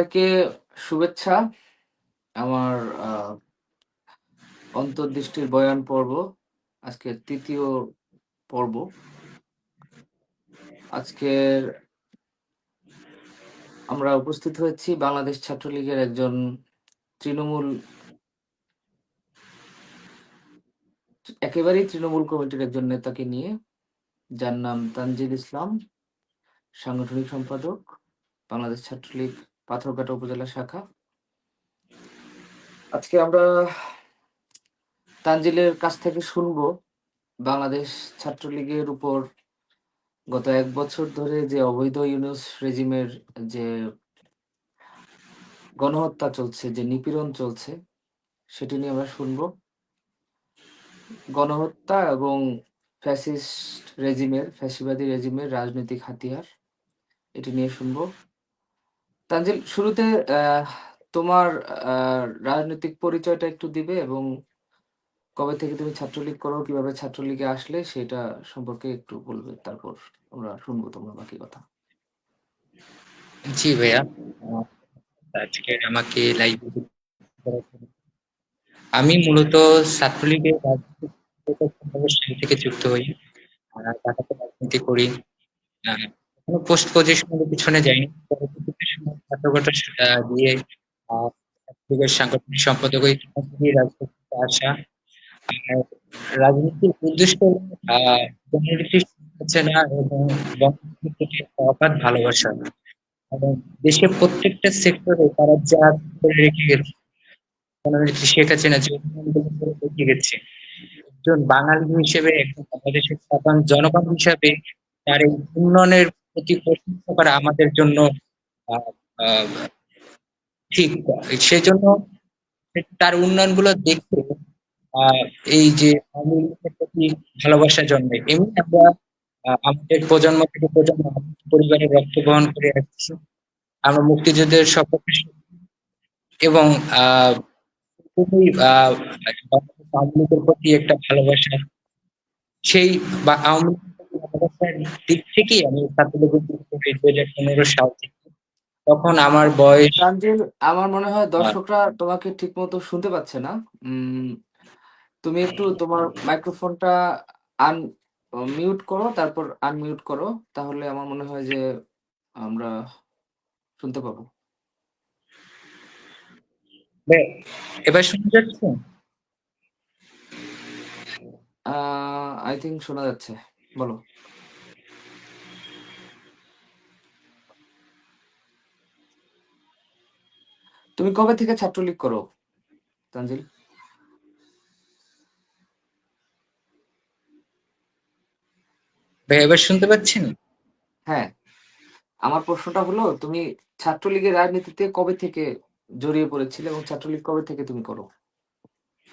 সবাইকে শুভেচ্ছা। আমার আ অন্তর্দৃষ্টির বয়ান পর্ব। আজকের ৩য় পর্ব। আজকের আমরা উপস্থিত হয়েছি বাংলাদেশ ছাত্রলীগের একজন তৃণমূল একেবারেই তৃণমূল কমিটির একজন নেতাকে নিয়ে, যার নাম তানজিল ইসলাম, সাংগঠনিক সম্পাদক, বাংলাদেশ ছাত্রলীগ পাথরঘাটা উপজেলা শাখা। আজকে আমরা তানজিলের কাছ থেকে শুনবো বাংলাদেশ ছাত্রলীগের উপর গত ১ বছর ধরে যে অবৈধ ইউনূস রেজিমের যে গণহত্যা চলছে, যে নিপীড়ন চলছে, সেটি নিয়ে আমরা শুনবো। গণহত্যা এবং ফ্যাসিবাদী রেজিমের রাজনৈতিক হাতিয়ার, এটি নিয়ে শুনবো। তানজিল, শুরুতে তোমার আ রাজনৈতিক পরিচয়টা একটু দিবে এবং কবে থেকে তুমি ছাত্রলীগ করো, কিভাবে ছাত্রলীগে আসলে সেটা সম্পর্কে একটু বলবে। তারপর আমরা শুনবো তোমার বাকি কথা। জি ভাইয়া। আজকে আমাকে লাইভে করার জন্য। আমি মূলত ছাত্রলীগের রাজনৈতিক সাল থেকে যুক্ত হই। ঢাকাতে রাজনীতি করি। আ কোনো পোস্ট পজিশনের পিছনে যাইনি। পরবর্তীতে সময় ছাত্রঘাটা দিয়ে আ ছাত্রলীগের সাংগঠনিক সম্পাদক হই। তখন থেকেই রাজনীতিতে আসা। আর রাজনীতির উদ্দেশ্য হলো আ জননীতির চেনা এবং গণতন্ত্রের প্রতি একটা অগাধ ভালোবাসা। এবং দেশের প্রত্যেকটা সেক্টরে তারা যা করে রেখে গেছে, জননেত্রী শেখ হাসিনা যে উন্নয়নগুলো করে রেখে গেছে, একজন বাঙালি হিসেবে, একজন বাংলাদেশের সাধারণ জনগণ হিসাবে তার এই উন্নয়নের প্রতি প্রশংসা করা আমাদের জন্য আহ, আহ, ঠিক। সেজন্য তার উন্নয়নগুলো দেখে আহ, এই যে আওয়ামী লীগের প্রতি ভালোবাসা জন্মে। এমনি আমরা আমাদের প্রজন্ম থেকে প্রজন্ম আমাদের পরিবারের রক্ত বহন করে আসছি। আমরা মুক্তিযুদ্ধের সপক্ষে এবং খুবই আওয়ামী লীগের প্রতি একটা ভালোবাসা, সেই বা আওয়ামী লীগের প্রতি ভালোবাসার দিক থেকেই আমি ছাত্রলীগের যুক্ত হই 2015 সাল থেকে। তখন আমার বয়স তানজিল, আমার মনে হয় আহ, দর্শকরা তোমাকে ঠিকমতো শুনতে পাচ্ছে না। উম তুমি একটু তোমার মাইক্রোফোনটা আন মিউট করো, তারপর আনমিউট করো। তাহলে আমার মনে হয় যে আমরা শুনতে পাবো। এবার শোনা যাচ্ছে? আ আই থিংক শোনা যাচ্ছে। বলো। তুমি কবে থেকে ছাত্রলীগ করো, তানজিল? এবার শুনতে পাচ্ছেন? হ্যাঁ, আমার প্রশ্নটা হলো তুমি ছাত্রলীগের রাজনীতিতে কবে থেকে জড়িয়ে পড়েছিলে এবং ছাত্রলীগ কবে থেকে তুমি করো?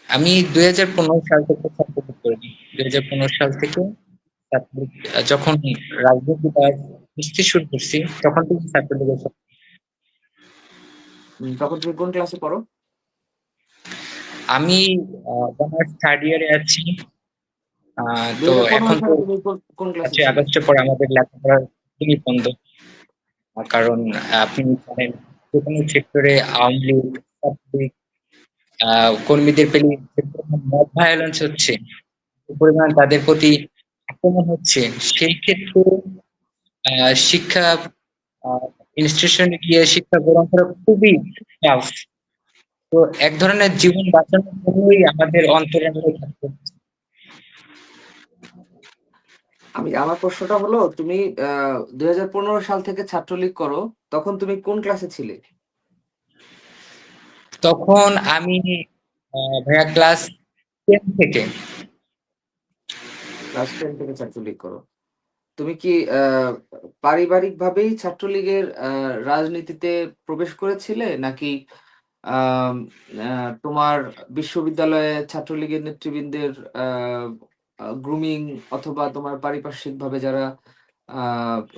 আমি 2015 সাল থেকে ছাত্রলীগ করি। 2015 সাল থেকে ছাত্রলীগ, যখন রাজনীতি বুঝতে শুরু করছি তখন থেকে ছাত্রলীগের সাথে। তখন তুমি কোন ক্লাসে পড়ো? আমি অনার্স থার্ড ইয়ারে আছি। তো ২০১৫ এখন তো সালে তুমি কোন ক্লাসে 5ই ছিলে? আগস্টের পর আমাদের লেখাপড়া খুবই বন্ধ। কারণ আপনি জানেন, যেকোনো সেক্টরে আওয়ামী লীগ, ছাত্রলীগ, কর্মীদের পেলে যে পরিমাণ মব ভায়োলেন্স হচ্ছে, যে পরিমাণ তাদের প্রতি আক্রমণ হচ্ছে, সেই ক্ষেত্রে শিক্ষা ইনস্টিটিউশনে গিয়ে শিক্ষা গ্রহণ করা খুবই টাফ। তো এক ধরনের জীবন বাঁচানোর জন্যই আমাদের অন্তরাঙ্গে থাকতে হচ্ছে। আমার প্রশ্নটা হলো তুমি আ ২০১৫ সাল থেকে ছাত্রলীগ করো। তখন তুমি কোন ক্লাসে ছিলে? তখন আমি ভাইয়া ক্লাস 10 থেকে। ক্লাস 10 থেকে ছাত্রলীগ করো। তুমি কি পারিবারিকভাবেই ছাত্রলীগের রাজনীতিতে প্রবেশ করেছিলে? নাকি আম আ তোমার বিশ্ববিদ্যালয়ে ছাত্রলীগের নেতৃবৃন্দের আ আ গ্রুমিং অথবা তোমার পারিপার্শ্বিকভাবে যারা আ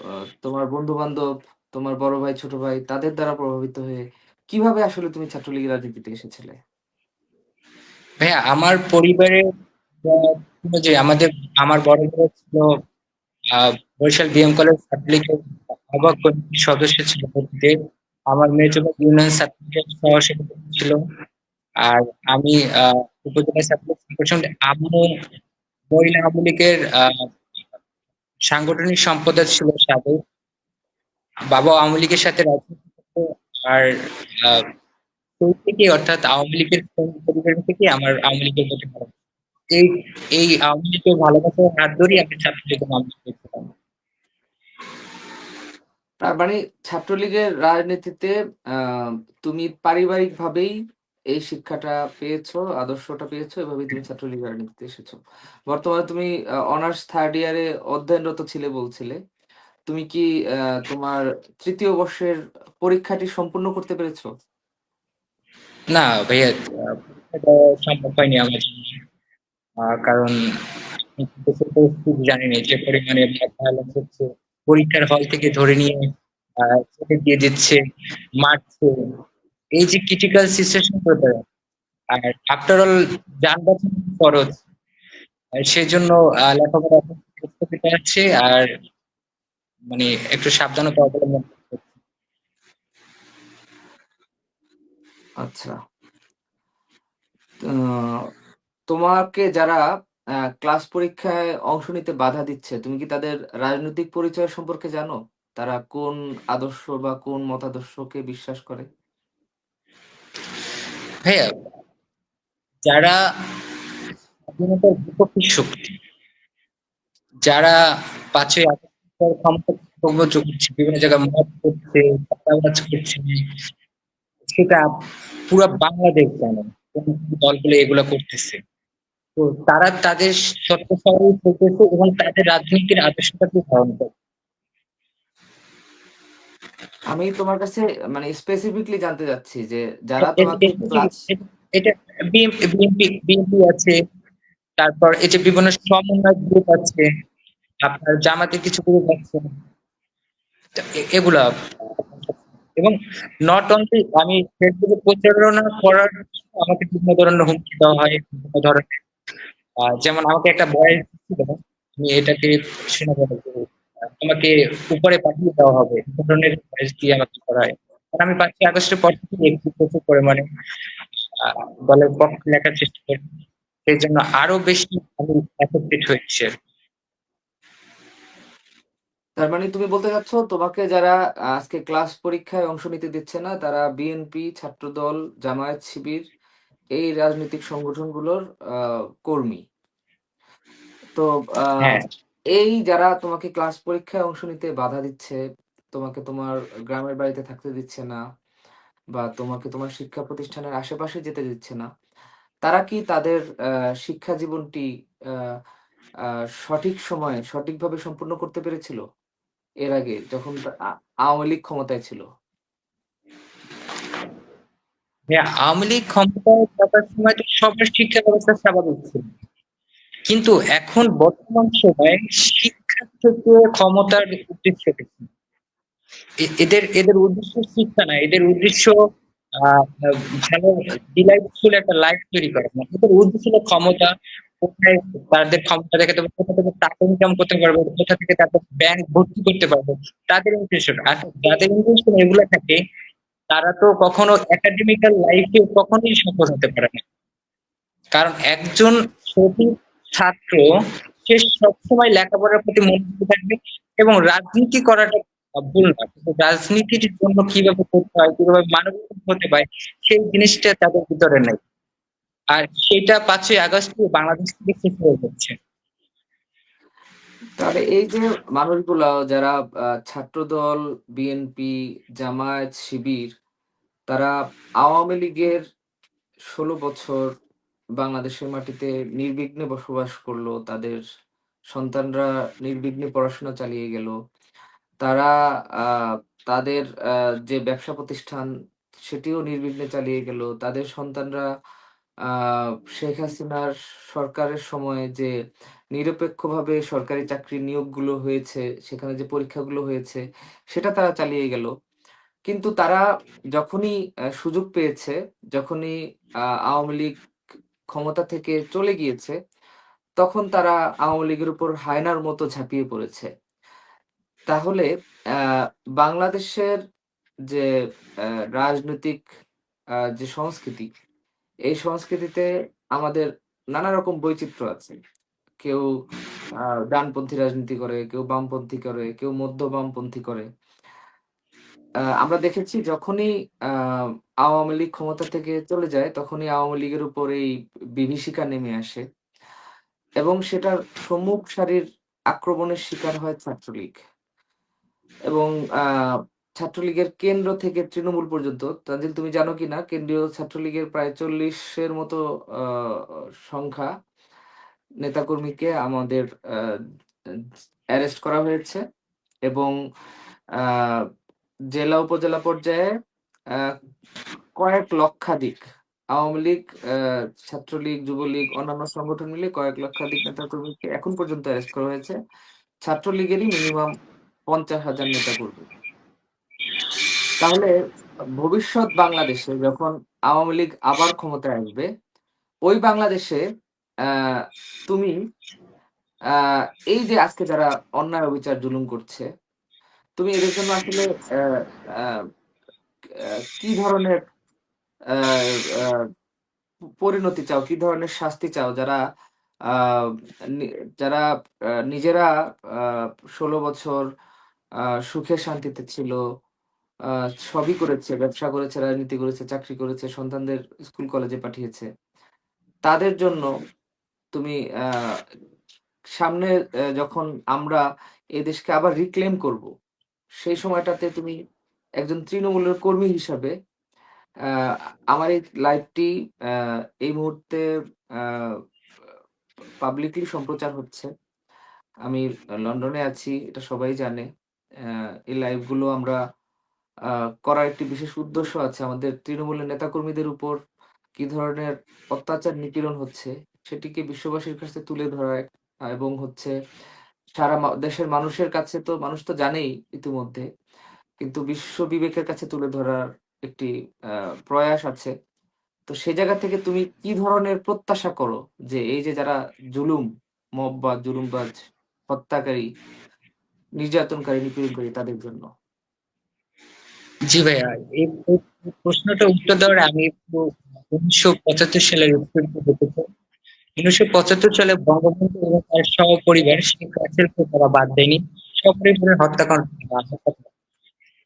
আ তোমার বন্ধু-বান্ধব, তোমার বড় ভাই, ছোট ভাই তাদের দ্বারা প্রভাবিত হয়ে কিভাবে আসলে তুমি ছাত্রলীগের রাজনীতিতে এসেছিলে? ভাইয়া আমার পরিবারে ছিল যে আমার বড় ভাই ছিল বরিশাল বিএম কলেজ ছাত্রলীগের আহ্বায়ক কমিটির সদস্য ছিল অতীতে। আমার মেজবাগ ইউনিয়ন ছাত্রলীগের সহ-সভাপতি ছিল। আর আমি উপজেলা ছাত্রলীগ সাংগঠনিক আম্মু মহিলা আওয়ামী লীগের সাংগঠনিক সম্পাদক ছিল সাবেক। বাবা আওয়ামী লীগের সাথে রাজনীতি করতো। আর আহ, সেই থেকে অর্থাৎ আওয়ামী লীগের পরিবার থেকে আমার আওয়ামী লীগের প্রতি ভালোবাসা। এই এই আওয়ামী লীগের ভালোবাসার হাত ধরেই আমি ছাত্রলীগে নাম দিয়েছিলাম। তার মানে ছাত্রলীগের রাজনীতিতে আহ, তুমি পারিবারিক ভাবেই এই শিক্ষাটা পেয়েছো, আদর্শটা পেয়েছো, এভাবেই তুমি ছাত্রলীগের রাজনীতিতে এসেছো। বর্তমানে তুমি অনার্স থার্ড ইয়ারে অধ্যয়নরত ছিলে বলছিলে। তুমি কি তোমার তৃতীয় বর্ষের পরীক্ষাটি সম্পূর্ণ করতে পেরেছো? না ভাইয়া, পরীক্ষা দেওয়া সম্ভব হয়নি আমার জন্য। কারণ আপনি দেশের পরিস্থিতি জানেন, যে পরিমাণে ভায়োলেন্স হচ্ছে, পরীক্ষার হল থেকে ধরে নিয়ে ছেড়ে দিয়ে দিচ্ছে, মারছে। এই যে ক্রিটিক্যাল সিচুয়েশন করে, আর আফটার অল যান বাঁচানো খরচ, আর সেজন্য লেখাপড়া এখন স্থগিত আছে। আর মানে একটু সাবধানতা অবলম্বন করতে হচ্ছে। আচ্ছা। আহ, তোমাকে যারা ক্লাস পরীক্ষায় অংশ নিতে বাধা দিচ্ছে, তুমি কি তাদের রাজনৈতিক পরিচয় সম্পর্কে জানো? তারা কোন আদর্শ বা কোন মতাদর্শকে বিশ্বাস করে? ভাইয়া, যারা স্বাধীনতার বিপক্ষে শক্তি, যারা ৫ই আগস্টের ক্ষমতা কর্মযোগ করছে, বিভিন্ন জায়গায় মত করছে, চাঁদাবাজ করছে, সেটা পুরা বাংলাদেশ জানে কোন কোন দলগুলো এগুলা করতেছে। তো তারা তাদের সত্যসাই করতেছে এবং তাদের রাজনীতির আদর্শটাকে ধারণ করে। আমি তোমার কাছে মানে স্পেসিফিকলি জানতে চাচ্ছি যে যারা তোমাকে ক্লাস এটা বিএনপি আছে, তারপর এই যে বিভিন্ন সমন্বয় গ্রুপ আছে, আপনার জামাতের কিছু গ্রুপ আছে, এগুলা। এবং নট অনলি আমি ফেসবুকে প্রচারণা করার জন্য আমাকে বিভিন্ন ধরনের হুমকি দেওয়া হয়, বিভিন্ন ধরনের যেমন আমাকে একটা ভয়েস ছিল, আমি এটাকে শোনাবো না যে, তোমাকে উপরে পাঠিয়ে দেওয়া হবে, এই ধরনের ভয়েস দিয়ে আমাকে করা হয়। কারণ আমি ৫ই আগস্টের পর থেকে একটু প্রচুর পরিমাণে দলের পক্ষে লেখার চেষ্টা করি। সেই জন্য আরো বেশি আমি এফেক্টেড হয়েছে। তার মানে তুমি বলতে চাচ্ছ তোমাকে যারা আজকে ক্লাস পরীক্ষায় অংশ নিতে দিচ্ছে না তারা বিএনপি, ছাত্রদল, জামায়াত শিবির এই রাজনৈতিক সংগঠনগুলোর কর্মী। তো আহ, হ্যাঁ, এই যারা তোমাকে ক্লাস পরীক্ষায় অংশ নিতে বাধা দিচ্ছে, তোমাকে তোমার গ্রামের বাড়িতে থাকতে দিচ্ছে না, বা তোমাকে তোমার শিক্ষা প্রতিষ্ঠানের আশেপাশে যেতে দিচ্ছে না, তারা কি তাদের শিক্ষা জীবনটি আহ, সঠিক সময়ে সঠিকভাবে সম্পূর্ণ করতে পেরেছিল এর আগে যখন আওয়ামী লীগ ক্ষমতায় ছিল? হ্যাঁ, আওয়ামী লীগ ক্ষমতায় থাকার সময় তো সবার শিক্ষা ব্যবস্থা স্বাভাবিক ছিল। কিন্তু এখন বর্তমান সময়ে শিক্ষা থেকে ক্ষমতার উদ্দেশ্য বেশি। এদের এদের উদ্দেশ্য শিক্ষা না, এদের উদ্দেশ্য আহ ভালো ডিলাইটফুল একটা লাইফ তৈরি করা না, এদের উদ্দেশ্য হলো ক্ষমতা। কোথায় তাদের ক্ষমতা দেখে তবে কোথা থেকে টাকা ইনকাম করতে পারবে, কোথা থেকে তাদের ব্যাংক ভর্তি করতে পারবে, তাদের ইন্টেনশন। আর যাদের ইন্টেনশন এগুলো থাকে, তারা তো কখনো একাডেমিক্যাল লাইফে কখনোই সফল হতে পারে না। কারণ একজন সঠিক ছাত্র, সে সবসময় লেখাপড়ার প্রতি মনোযোগী থাকবে। এবং রাজনীতি করাটা ভুল না, কিন্তু রাজনীতির জন্য কিভাবে করতে হয়, কিভাবে মানবিক হতে পারে, সেই জিনিসটা তাদের ভিতরে নেই। আর সেটা ৫ই আগস্ট বাংলাদেশ থেকে শেষ হয়ে যাচ্ছে। তাহলে এই যে মানুষগুলা যারা ছাত্রদল, বিএনপি, জামায়াত শিবির, তারা আওয়ামী লীগের ১৬ বছর বাংলাদেশের মাটিতে নির্বিঘ্নে বসবাস করলো, তাদের সন্তানরা নির্বিঘ্নে পড়াশোনা চালিয়ে গেল, তারা আহ, তাদের যে ব্যবসা প্রতিষ্ঠান সেটিও নির্বিঘ্নে চালিয়ে গেল, তাদের সন্তানরা আহ, শেখ হাসিনার সরকারের সময় যে নিরপেক্ষভাবে সরকারি চাকরির নিয়োগগুলো হয়েছে, সেখানে যে পরীক্ষাগুলো হয়েছে সেটা তারা চালিয়ে গেল। কিন্তু তারা যখনই সুযোগ পেয়েছে, যখনই আওয়ামী লীগ ক্ষমতা থেকে চলে গিয়েছে, তখন তারা আওয়ামী লীগের উপর হায়নার মতো ঝাঁপিয়ে পড়েছে। তাহলে আহ, বাংলাদেশের যে রাজনৈতিক যে সংস্কৃতি, এই সংস্কৃতিতে আমাদের নানা রকম বৈচিত্র্য আছে। কেউ আ ডানপন্থী রাজনীতি করে, কেউ বামপন্থী করে, কেউ মধ্য বামপন্থী করে। আমরা দেখেছি যখনই আ আওয়ামী লীগ ক্ষমতা থেকে চলে যায়, তখনই আওয়ামী লীগের উপর এই বিভীষিকা নেমে আসে এবং সেটার সম্মুখ সারির আক্রমণের শিকার হয় ছাত্রলীগ। এবং আ ছাত্রলীগের কেন্দ্র থেকে তৃণমূল পর্যন্ত, তানজিল তুমি জানো কিনা কেন্দ্রীয় ছাত্রলীগের প্রায় ৪০ এর মতো আ সংখ্যা নেতাকর্মীকে আমাদের আ অ্যারেস্ট করা হয়েছে এবং আ জেলা উপজেলা পর্যায়ে আ কয়েক লক্ষাধিক আওয়ামী লীগ, ছাত্রলীগ, যুবলীগ, অন্যান্য সংগঠন মিলে কয়েক লক্ষাধিক নেতাকর্মীকে এখন পর্যন্ত অ্যারেস্ট করা হয়েছে। ছাত্রলীগেরই মিনিমাম ৫০,০০০ নেতাকর্মী। তাহলে ভবিষ্যৎ বাংলাদেশে যখন আওয়ামী লীগ আবার ক্ষমতায় আসবে, ওই বাংলাদেশে আ তুমি আ এই যে আজকে যারা অন্যায়, অবিচার, জুলুম করছে, তুমি এদের জন্য আসলে অ্যা আ কি ধরনের আ আ পরিণতি চাও? কি ধরনের শাস্তি চাও? যারা আ নি যারা নিজেরা আ ১৬ বছর আ সুখে শান্তিতে ছিল, আ সবই করেছে, ব্যবসা করেছে, রাজনীতি করেছে, চাকরি করেছে, সন্তানদের স্কুল কলেজে পাঠিয়েছে। তাদের জন্য তুমি সামনে যখন আমরা এই দেশকে আবার রিক্লেম করব, সেই সময়টাতে তুমি একজন তৃণমূলের কর্মী হিসাবে আ আমার এই লাইভটি আ এই মুহূর্তে আ পাবলিকলি সম্প্রচার হচ্ছে। আমি লন্ডনে আছি, এটা সবাই জানে। অ্যা এই লাইভগুলো আমরা আ করার একটি বিশেষ উদ্দেশ্য আছে। আমাদের তৃণমূলের নেতাকর্মীদের উপর কি ধরনের অত্যাচার, নিপীড়ন হচ্ছে, সেটিকে বিশ্ববাসীর কাছে তুলে ধরা এবং হচ্ছে সারা দেশের মানুষের কাছে তো মানুষ তো জানেই ইতিমধ্যে। কিন্তু বিশ্ব বিবেকের কাছে তুলে ধরার একটি আ প্রয়াস আছে। তো সে জায়গা থেকে তুমি কি ধরনের প্রত্যাশা করো যে এই যে যারা জুলুম, মববাজ, জুলুমবাজ, হত্যাকারী, নির্যাতনকারী, নিপীড়নকারী তাদের জন্য? জি ভাইয়া, এই প্রশ্নটার উত্তর দেওয়ার আমি একটু ১৯৭৫ সালের উত্তরটা দিতে চাই। ১৯৭৫ সালে বঙ্গবন্ধু এবং তার সহপরিবার শেখ রাসেলকে তারা বাদ দেয়নি। সপরিবারে হত্যাকাণ্ড হত্যা করে।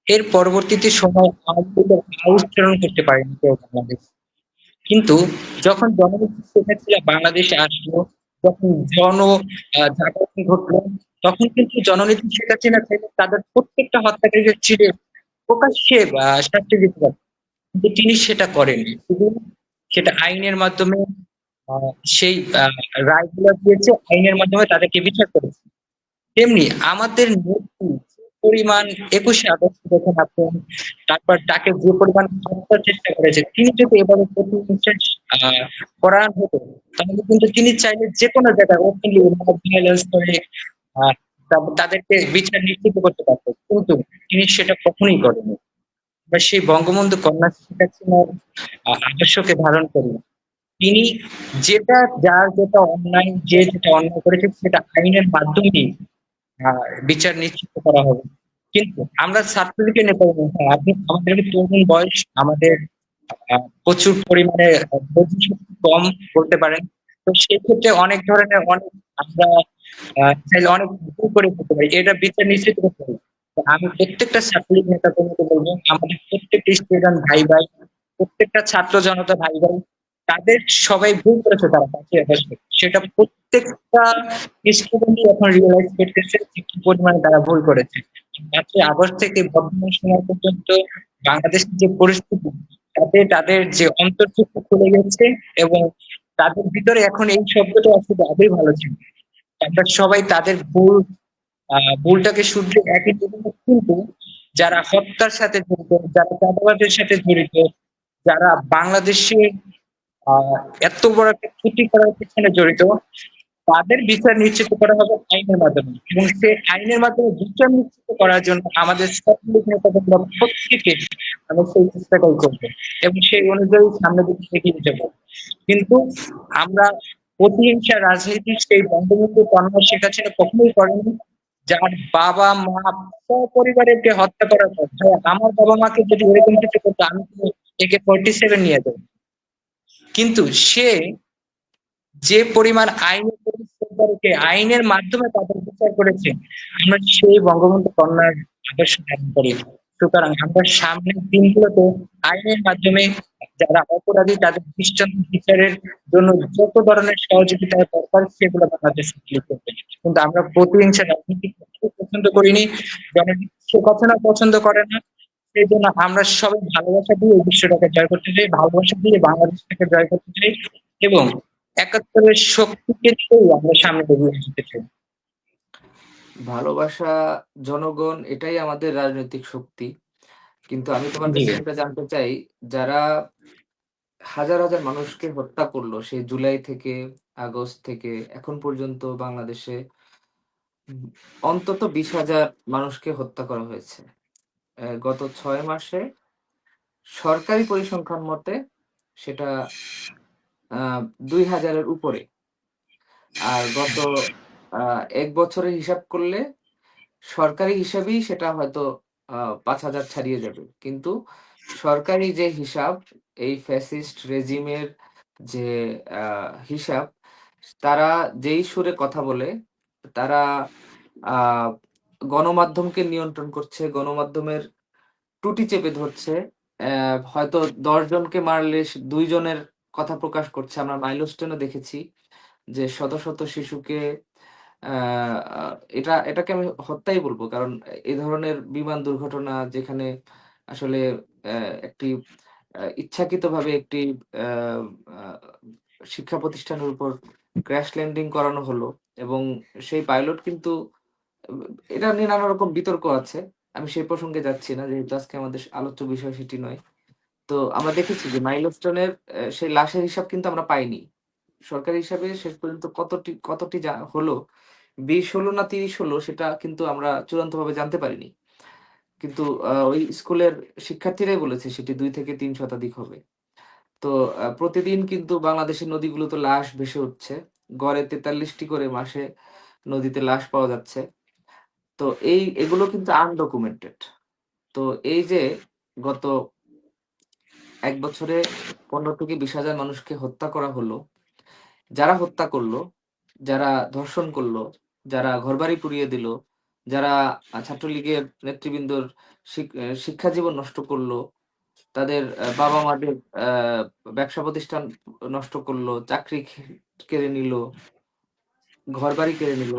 এর পরবর্তীতে সময় আওয়ামী লীগের আউশ প্রেরণ করতে পারেনি কেউ বাংলাদেশে। কিন্তু যখন জনগোষ্ঠী শেখ হাসিনা বাংলাদেশে আসলো, যখন জাগরণ ঘটলো, তখন কিন্তু জননেত্রী শেখ হাসিনা চাইলে তাদের প্রত্যেকটা হত্যাকারীদের চিরে প্রকাশ্যে শাস্তি দিতে পারতেন। কিন্তু তিনি সেটা করেননি। শুধু সেটা আইনের মাধ্যমে আ সেই রায়গুলা দিয়েছে, আইনের মাধ্যমে তাদেরকে বিচার করেছে। তেমনি আমাদের নেত্রী যে পরিমাণ ২১শে আগস্ট দেখেন আপনি, তারপর তাকে যে পরিমাণ হত্যার চেষ্টা করেছে, তিনি যদি এভাবে প্রতিহিংসা আ পরায়ণ হতো, তাহলে কিন্তু তিনি চাইলে যেকোনো জায়গায় ওপেনলি ভায়োলেন্স করে আ তাদেরকে বিচার নিশ্চিত করতে পারতেন। কিন্তু তিনি সেটা কখনোই করেননি। আমরা সেই বঙ্গবন্ধু কন্যা শেখ হাসিনার আদর্শকে ধারণ করি। তিনি যার যেটা অন্যায়, যে যেটা অন্যায় করেছে সেটা আইনের মাধ্যমেই আ বিচার নিশ্চিত করা হবে। কিন্তু আমরা ছাত্রলীগের নেতা হ্যাঁ, আপনি আমাদের তরুণ বয়স, আমাদের আ প্রচুর পরিমাণে বুদ্ধিশক্তি কম বলতে পারেন। তো সেক্ষেত্রে অনেক ধরনের আমরা চাইলে অনেক ভুল করে ফেলতে পারি। এটা বিচার নিশ্চিত করতে হবে। তো আমি প্রত্যেকটা ছাত্রলীগ নেতাকর্মীকে বলব, আমাদের প্রত্যেকটা স্টুডেন্ট ভাই, প্রত্যেকটা ছাত্র জনতা ভাই, তাদের সবাই ভুল করেছে তারা ৫ই আগস্টে। সেটা প্রত্যেকটা স্টুডেন্টই এখন রিয়ালাইজ করতেছে যে কি পরিমাণে তারা ভুল করেছে। ৫ই আগস্ট থেকে বর্তমান সময় পর্যন্ত বাংলাদেশের যে পরিস্থিতি, তাতে তাদের যে অন্তর্চক্ষু খুলে গেছে এবং তাদের ভিতরে এখন এই শব্দটা আসলে আদৌ ভালো ছিল। আমরা সবাই তাদের ভুলটাকে শুধরে একই জায়গায়, কিন্তু যারা হত্যার সাথে জড়িত, যারা চাঁদাবাজের সাথে জড়িত, যারা বাংলাদেশের আ এত বড় একটা ক্ষতি করার পেছনে জড়িত, তাদের বিচার নিশ্চিত করা হবে আইনের মাধ্যমে। এবং সেই আইনের মাধ্যমে বিচার নিশ্চিত করার জন্য আমাদের ছাত্রলীগ নেতাকর্মীরা প্রত্যেকে আমরা সেই চেষ্টাটাই করব। এবং সেই অনুযায়ী সামনের দিকে এগিয়ে যাব। কিন্তু আমরা প্রতিহিংসা রাজনীতি সেই বঙ্গবন্ধু কন্যা শেখ হাসিনা কখনোই করেনি। যার বাবা মা সপরিবারকে হত্যা করার পর, ভাই, আমার বাবা মাকে যদি এরকম কিছু করতো, আমি তো AK-47 নিয়ে যাবো। কিন্তু সে যে পরিমাণ আইনের পরিশ্রম করেছে, আইনের মাধ্যমে তাদের বিচার করেছে, আমরা সেই বঙ্গবন্ধু কন্যার আদর্শ ধারণ করি। সুতরাং আমরা সামনের দিনগুলোতে আইনের মাধ্যমে যারা অপরাধী তাদের দৃষ্টান্ত বিচারের জন্য যত ধরনের সহযোগিতা দরকার সেগুলো বাংলাদেশ করবে। কিন্তু আমরা প্রতিহিংসা রাজনীতি কখনোই পছন্দ করিনি। জনগণ সে কখনো পছন্দ করে না। সেই জন্য আমরা সবাই ভালোবাসা দিয়ে এই বিশ্বটাকে জয় করতে চাই, ভালোবাসা দিয়ে বাংলাদেশটাকে জয় করতে চাই, এবং একাত্তরের শক্তিকে নিয়েই আমরা সামনে এগিয়ে যেতে চাই। ভালোবাসা, জনগণ এটাই আমাদের রাজনৈতিক শক্তি। কিন্তু আমি তোমার জি কাছে ভাই। যেটা জানতে চাই, যারা হাজার, হাজার মানুষকে হত্যা করলো সেই জুলাই থেকে আগস্ট থেকে এখন পর্যন্ত বাংলাদেশে উম অন্তত ২০,০০০ মানুষকে হত্যা করা হয়েছে। গত ৬ মাসে সরকারি পরিসংখ্যান মতে সেটা আ ২,০০০ এর উপরে। আর গত আ ১ বছরের হিসাব করলে সরকারি হিসাবেই সেটা হয়তো আ ৫,০০০ ছাড়িয়ে যাবে। কিন্তু সরকারি যে হিসাব, এই ফ্যাসিস্ট রেজিমের যে আ হিসাব, তারা যেই সুরে কথা বলে, তারা আ গণমাধ্যমকে নিয়ন্ত্রণ করছে, গণমাধ্যমের টুটি চেপে ধরছে। হয়তো ১০ জনকে মারলে ২ জনের কথা প্রকাশ করছে। আমরা মাইলস্টোনে দেখেছি যে শত, শত শিশুকে আ আ এটাকে আমি হত্যাই বলব। কারণ এ ধরনের বিমান দুর্ঘটনা যেখানে আসলে অ্যা একটি ইচ্ছাকৃতভাবে একটি আ আ শিক্ষা প্রতিষ্ঠানের উপর ক্র্যাশ ল্যান্ডিং করানো হলো এবং সেই পাইলট কিন্তু এব এটা নিয়ে নানা রকম বিতর্ক আছে। আমি সেই প্রসঙ্গে যাচ্ছি না। যেহেতু আজকে আমাদের আলোচ্য বিষয় সেটি নয়। তো আমরা দেখেছি যে মাইলস্টোনের সেই লাশের হিসাব কিন্তু আমরা পাইনি। সরকারি হিসাবে শেষ পর্যন্ত কতটি হলো, ২০ হলো না ৩০ হলো সেটা কিন্তু আমরা চূড়ান্তভাবে জানতে পারিনি। কিন্তু ওই স্কুলের শিক্ষার্থীরাই বলেছে সেটি ২ থেকে ৩ শতাধিক হবে। তো প্রতিদিন কিন্তু বাংলাদেশের নদীগুলোতে লাশ ভেসে উঠছে। গড়ে ৪৩ টি করে মাসে নদীতে লাশ পাওয়া যাচ্ছে। তো এগুলো কিন্তু আনডকুমেন্টেড। তো এই যে গত ১ বছরে ১৫ থেকে ২০,০০০ মানুষকে হত্যা করা হলো। যারা হত্যা করলো, যারা ধর্ষণ করলো, যারা ঘরবাড়ি পুড়িয়ে দিল, যারা ছাত্রলীগের নেতৃবৃন্দর শিক্ষা জীবন নষ্ট করলো, তাদের বাবা-মাদের ব্যবসা প্রতিষ্ঠান নষ্ট করলো, চাকরি কেড়ে নিল, ঘরবাড়ি কেড়ে নিল।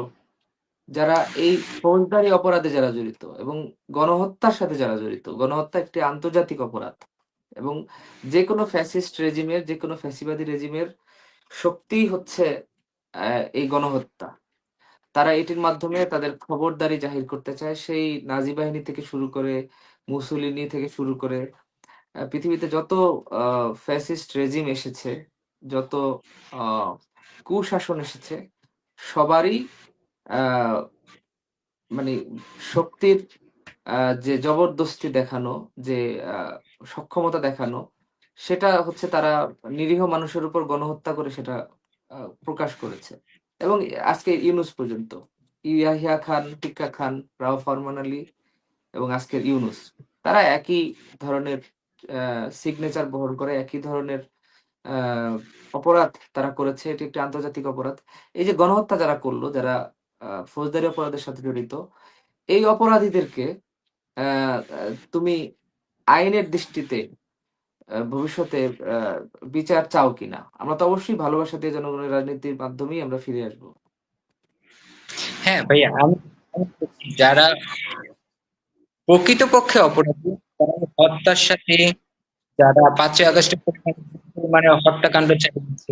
যারা এই ফৌজদারি অপরাধে যারা জড়িত এবং গণহত্যার সাথে যারা জড়িত। গণহত্যা একটি আন্তর্জাতিক অপরাধ এবং যেকোনো ফ্যাসিস্ট রেজিমের, যেকোনো ফ্যাসিবাদী রেজিমের শক্তিই হচ্ছে এই গণহত্যা। তারা এটির মাধ্যমে তাদের খবরদারি জাহির করতে চায়। সেই নাজি বাহিনী থেকে শুরু করে, মুসোলিনি থেকে শুরু করে পৃথিবীতে যত আ ফ্যাসিস্ট রেজিম এসেছে, যত আ কুশাসন এসেছে, সবারই আ মানে শক্তির আ যে জবরদস্তি দেখানো, যে আ সক্ষমতা দেখানো, সেটা হচ্ছে তারা নিরীহ মানুষের উপর গণহত্যা করে সেটা আ প্রকাশ করেছে। এবং আজকে ইউনূস পর্যন্ত। ইয়াহিয়া খান, টিক্কা খান, রাও ফরমান আলী এবং আজকের ইউনূস। তারা একই ধরনের আ সিগনেচার বহন করে, একই ধরনের আ অপরাধ তারা করেছে। এটি একটি আন্তর্জাতিক অপরাধ। এই যে গণহত্যা যারা করল, যারা ফৌজদারি অপরাধের সাথে জড়িত, এই অপরাধীদেরকে আ আ তুমি আইনের দৃষ্টিতে ভবিষ্যতে আ বিচার চাও কিনা? আমরা তো অবশ্যই ভালোবাসা দিয়ে জনগণের রাজনীতির মাধ্যমেই আমরা ফিরে আসবো। হ্যাঁ ভাইয়া, আমি বলছি, যারা প্রকৃতপক্ষে অপরাধী, তারা হত্যার সাথে, যারা ৫ই আগস্টের পরিমাণে হত্যাকাণ্ড চালিয়েছে,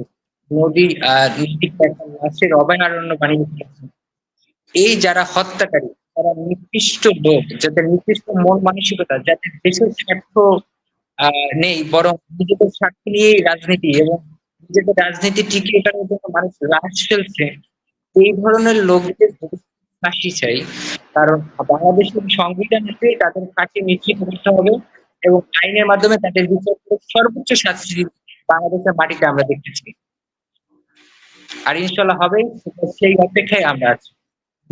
নদীতে একটা লাশের অভয়ারণ্য বানিয়ে ফেলেছে, এই যারা হত্যাকারী, তারা নিকৃষ্ট লোক, যাদের নিকৃষ্ট মন মানসিকতা, যাদের দেশের স্বার্থ নেই, বরং নিজেদের স্বার্থ নিয়েই রাজনীতি, এবং নিজেদের রাজনীতি টিকিয়ে রাখার জন্য মানুষ লাশ ফেলছে, এই ধরনের লোকদের ফাঁসি চাই। কারণ বাংলাদেশের সংবিধানেতে তাদের ফাঁসি নিশ্চিত করতে হবে, এবং আইনের মাধ্যমে তাদের বিচার করে সর্বোচ্চ শাস্তি বাংলাদেশের মাটিতে আমরা দেখতে চাই। আর ইনশাল্লাহ হবে, সেই অপেক্ষায় আমরা আছি।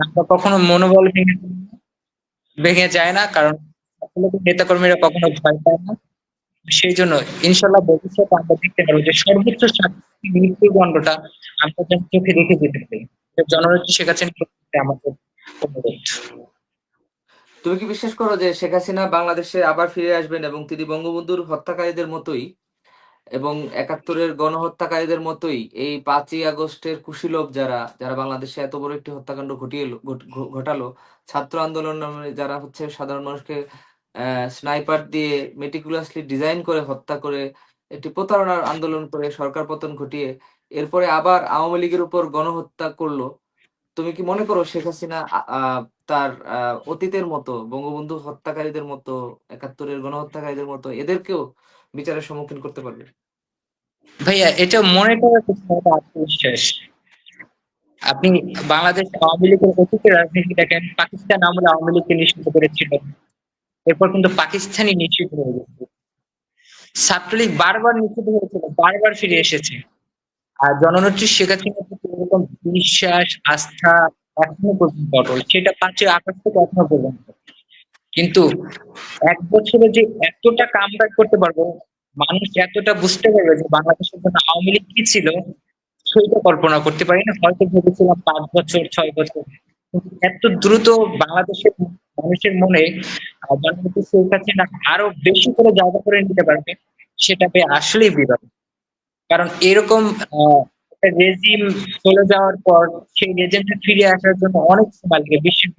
আমরা কখনো মনোবল ভেঙে ভেঙে যায় না, কারণ আসলে নেতাকর্মীরা কখনো ভয় পায় না। সেই জন্য ইনশাল্লাহ ভবিষ্যতে আমরা দেখতে পারবো যে সর্বোচ্চ শাস্তি মৃত্যুদণ্ডটা আমরা যেন চোখে দেখে যেতে পারি। এটা জননেত্রী শেখ হাসিনার প্রতি আমাদের অনুরোধ। তুমি কি বিশ্বাস করো যে শেখ হাসিনা বাংলাদেশে আবার ফিরে আসবেন এবং তিনি বঙ্গবন্ধুর হত্যাকারীদের মতোই এবং একাত্তরের গণহত্যাকারীদের মতোই এই 5ই আগস্টের কুশীলব যারা যারা বাংলাদেশে এত বড় একটি হত্যাকাণ্ড ঘটালো, ছাত্র আন্দোলন নামে যারা হচ্ছে সাধারণ মানুষকে স্নাইপার দিয়ে মেটিকুলাসলি ডিজাইন করে হত্যা করে একটি প্রতারণার আন্দোলন করে সরকার পতন ঘটিয়ে এরপরে আবার আওয়ামী লীগের উপর গণহত্যা করলো? তুমি কি মনে করো শেখ হাসিনা তার অতীতের মতো বঙ্গবন্ধু হত্যাকারীদের মতো, একাত্তরের গণহত্যাকারীদের মতো এদেরকেও বিচারের সম্মুখীন করতে পারবে? ভাইয়া, এটা মনে করার কিছু না, এটা আত্মবিশ্বাস। আপনি বাংলাদেশ আওয়ামী লীগের অতীতের রাজনীতি দেখেন, পাকিস্তান আমলে আওয়ামী লীগকে নিষিদ্ধ করেছিল, এরপর কিন্তু পাকিস্তানি নিষিদ্ধ হয়ে গেছে। ছাত্রলীগ বারবার নিষিদ্ধ হয়েছিল, বারবার ফিরে এসেছে। আর জননেত্রী শেখ হাসিনার প্রতি এরকম বিশ্বাস, আস্থা এখনো পর্যন্ত অটল, সেটা 5ই আগস্ট থেকে এখনো পর্যন্ত। কিন্তু 1 বছরে যে এতটা কামব্যাক করতে পারবো, মানুষ এতটা বুঝতে পারবে যে বাংলাদেশের জন্য আওয়ামী লীগ কি ছিল, সেটা কল্পনা করতে পারি না। হয়তো ভেবেছিলাম 5 বছর, 6 বছর, কিন্তু এত দ্রুত বাংলাদেশের মানুষের মনে জননেত্রী শেখ হাসিনা আরো বেশি করে জায়গা করে নিতে পারবে, সেটা পেয়ে আসলেই বিরল। কারণ এরকম একটা রেজিম চলে যাওয়ার পর সেই রেজিমটা ফিরে আসার জন্য অনেক সময় লাগে, বিশ্বের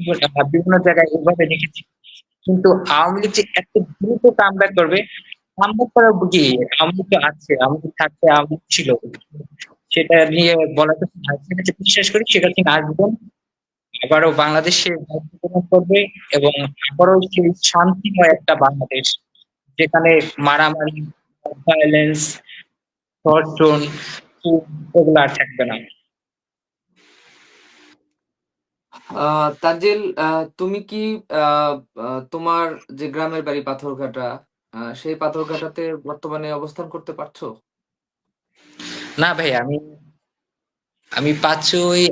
বিভিন্ন জায়গায় এভাবে দেখেছি। কিন্তু আওয়ামী লীগ যে এত দ্রুত কামব্যাক করবে, কামব্যাক করার কি, আওয়ামী লীগ তো আছে, আওয়ামী লীগ থাকতে আওয়ামী লীগ ছিল, সেটা নিয়ে বলা তো সেটা বিশ্বাস করি শেখ হাসিনা আসবেন, আবারও বাংলাদেশে দায়িত্ব পালন করবে, এবং আবারও সেই শান্তিময় একটা বাংলাদেশ, যেখানে মারামারি, ভায়োলেন্স, ধর্ষণ, খুন এগুলো আর থাকবে না। তানজিল, তুমি কি আহ, তোমার যে গ্রামের বাড়ি পাথরঘাটা, সেই পাথরঘাটাতে বর্তমানে অবস্থান করতে পারছো? না ভাই, আমি আমি 5ই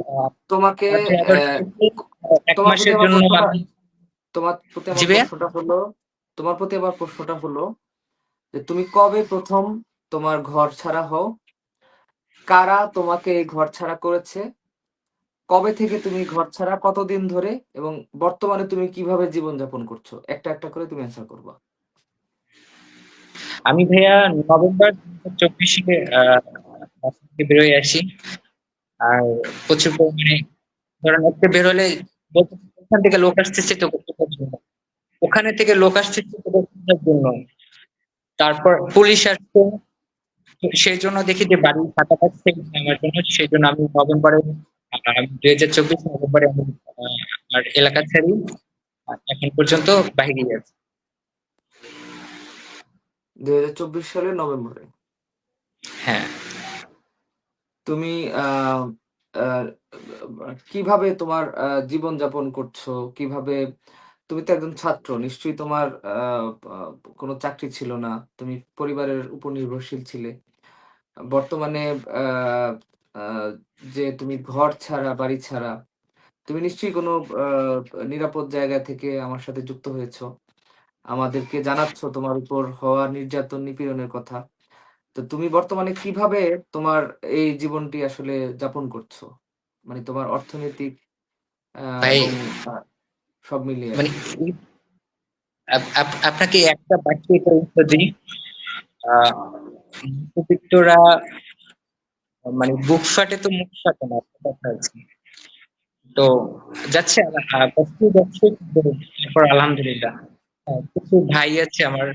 তোমাকে 5ই আগস্ট আহ, থেকে এক তোমার প্রতি মাসের আমার জন্য প্রশ্নটা আমি। তোমার প্রতি জি আমার ভাইয়া। প্রশ্নটা হলো তোমার প্রতি আমার প্রশ্নটা হলো যে তুমি কবে প্রথম তোমার ঘর ছাড়া হও, কারা তোমাকে এই ঘর ছাড়া করেছে, কবে থেকে তুমি ঘর ছাড়া, কতদিন ধরে, এবং বর্তমানে তুমি কিভাবে জীবনযাপন করছো? একটা একটা করে তুমি অ্যান্সার করবা। আমি ভাইয়া নভেম্বর 2024 বাসা থেকে বেরোয় আসি। আর প্রচুর পরিমাণে, ধরেন একটা বের হলে বলতে ওখান থেকে লোক আসতেছে তো কোথাও জন্য, ওখানে থেকে লোক আসতেছে তো কোথাও জন্য, তারপর পুলিশ আসছে। তো সেই জন্য দেখি যে বাড়ি ফাঁকা থাকছে আমার জন্য, সেই জন্য আমি নভেম্বরে 2024 নভেম্বরে আমি আমার এলাকা ছাড়ি। আর এখন পর্যন্ত বাইরে আছে। 2024 সালের নভেম্বরে হ্যাঁ। তুমি আহ, আহ, কিভাবে তোমার জীবনযাপন করছো? কিভাবে? তুমি তো একজন ছাত্র, নিশ্চয়ই তোমার আহ, কোনো চাকরি ছিল না, তুমি পরিবারের উপর নির্ভরশীল ছিলে। বর্তমানে আহ, আহ, যে তুমি ঘর ছাড়া, বাড়ি ছাড়া, তুমি নিশ্চয়ই কোনো আহ, নিরাপদ জায়গা থেকে আমার সাথে যুক্ত হয়েছো, আমাদেরকে জানাচ্ছ তোমার উপর হওয়া নির্যাতন নিপীড়নের কথা। তো তুমি বর্তমানে কিভাবে তোমার এই জীবনটি আসলে যাপন করছো, মানে তোমার অর্থনৈতিক ভাই, এবং আহ, সব মিলিয়ে আর মানে কি। আপনাকে একটা বাক্যে এটা উত্তর দিই। আহ মধ্যবিত্তরা, মানে বুক ফাটে তো মুখ ফাটে না, একটা কথা আছে। তো যাচ্ছে, কষ্ট যাচ্ছে, কিন্তু তারপর আলহামদুলিল্লাহ। কিছু ভাই আছে আমার,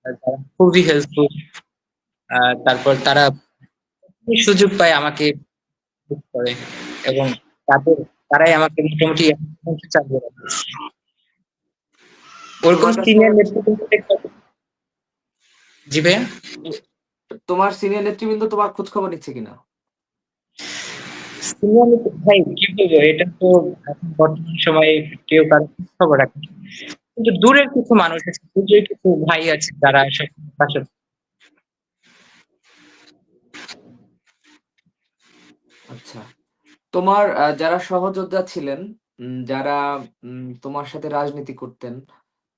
যারা খুবই হেল্পফুল। তারপর তারা সুযোগ পায় আমাকে হেল্প করে, এবং তাদের তারাই আমাকে মোটামুটি এখন পর্যন্ত চালিয়ে রাখছে। ওরকম তোমার কাছে সিনিয়র নেতৃত্ব। জি ভাইয়া। তোমার সিনিয়র নেতৃবৃন্দ তোমার খোঁজ খবর নিচ্ছে কিনা? সিনিয়র নেতৃত্ব, ভাই কি বলবো, এটা তো এখন বর্তমান সময়ে কেউ কারো খোঁজ খবর রাখে না। কিন্তু দূরের কিছু মানুষ আছে, দূরের কিছু ভাই আছে যারা সবসময় পাশে। আচ্ছা, তোমার যারা সহযোদ্ধা ছিলেন যারা তোমার সাথে রাজনীতি করতেন,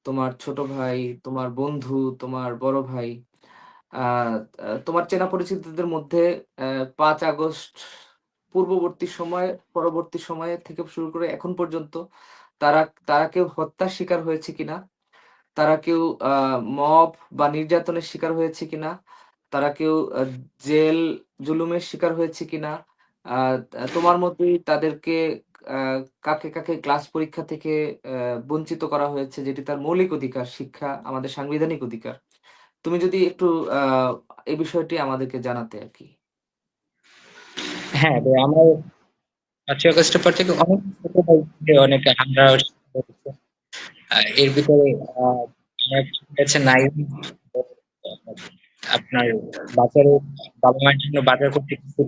তোমার ছোট ভাই, তোমার বন্ধু, তোমার বড় ভাই, আ তোমার চেনা পরিচিতদের মধ্যে ৫ আগস্ট পূর্ববর্তী সময়, পরবর্তী সময়ে থেকে শুরু করে এখন পর্যন্ত তারা তারা কেউ হত্যার শিকার হয়েছে কিনা? তারা কেউ আ মব বা নির্যাতনের শিকার হয়েছে কিনা? তারা কেউ জেল জুলুমের শিকার হয়েছে কিনা? আ তোমার মতোই তাদেরকে আ কাকে ক্লাস পরীক্ষা থেকে আ বঞ্চিত করা হয়েছে, যেটি তার মৌলিক অধিকার, শিক্ষা আমাদের সাংবিধানিক অধিকার। তুমি যদি একটু আ এই বিষয়টি আমাদেরকে জানাতে আরকি। হ্যাঁ, আমার ৫ই আগস্টের পর থেকে অনেক ছোট ভাইকে অনেক হামলার শিকার হয়েছে। এর ভিতরে আমার ছোট আছে নাইম, তো আপনার বাজারে বাবা-মায়ের জন্য বাজার করতে গেছিল।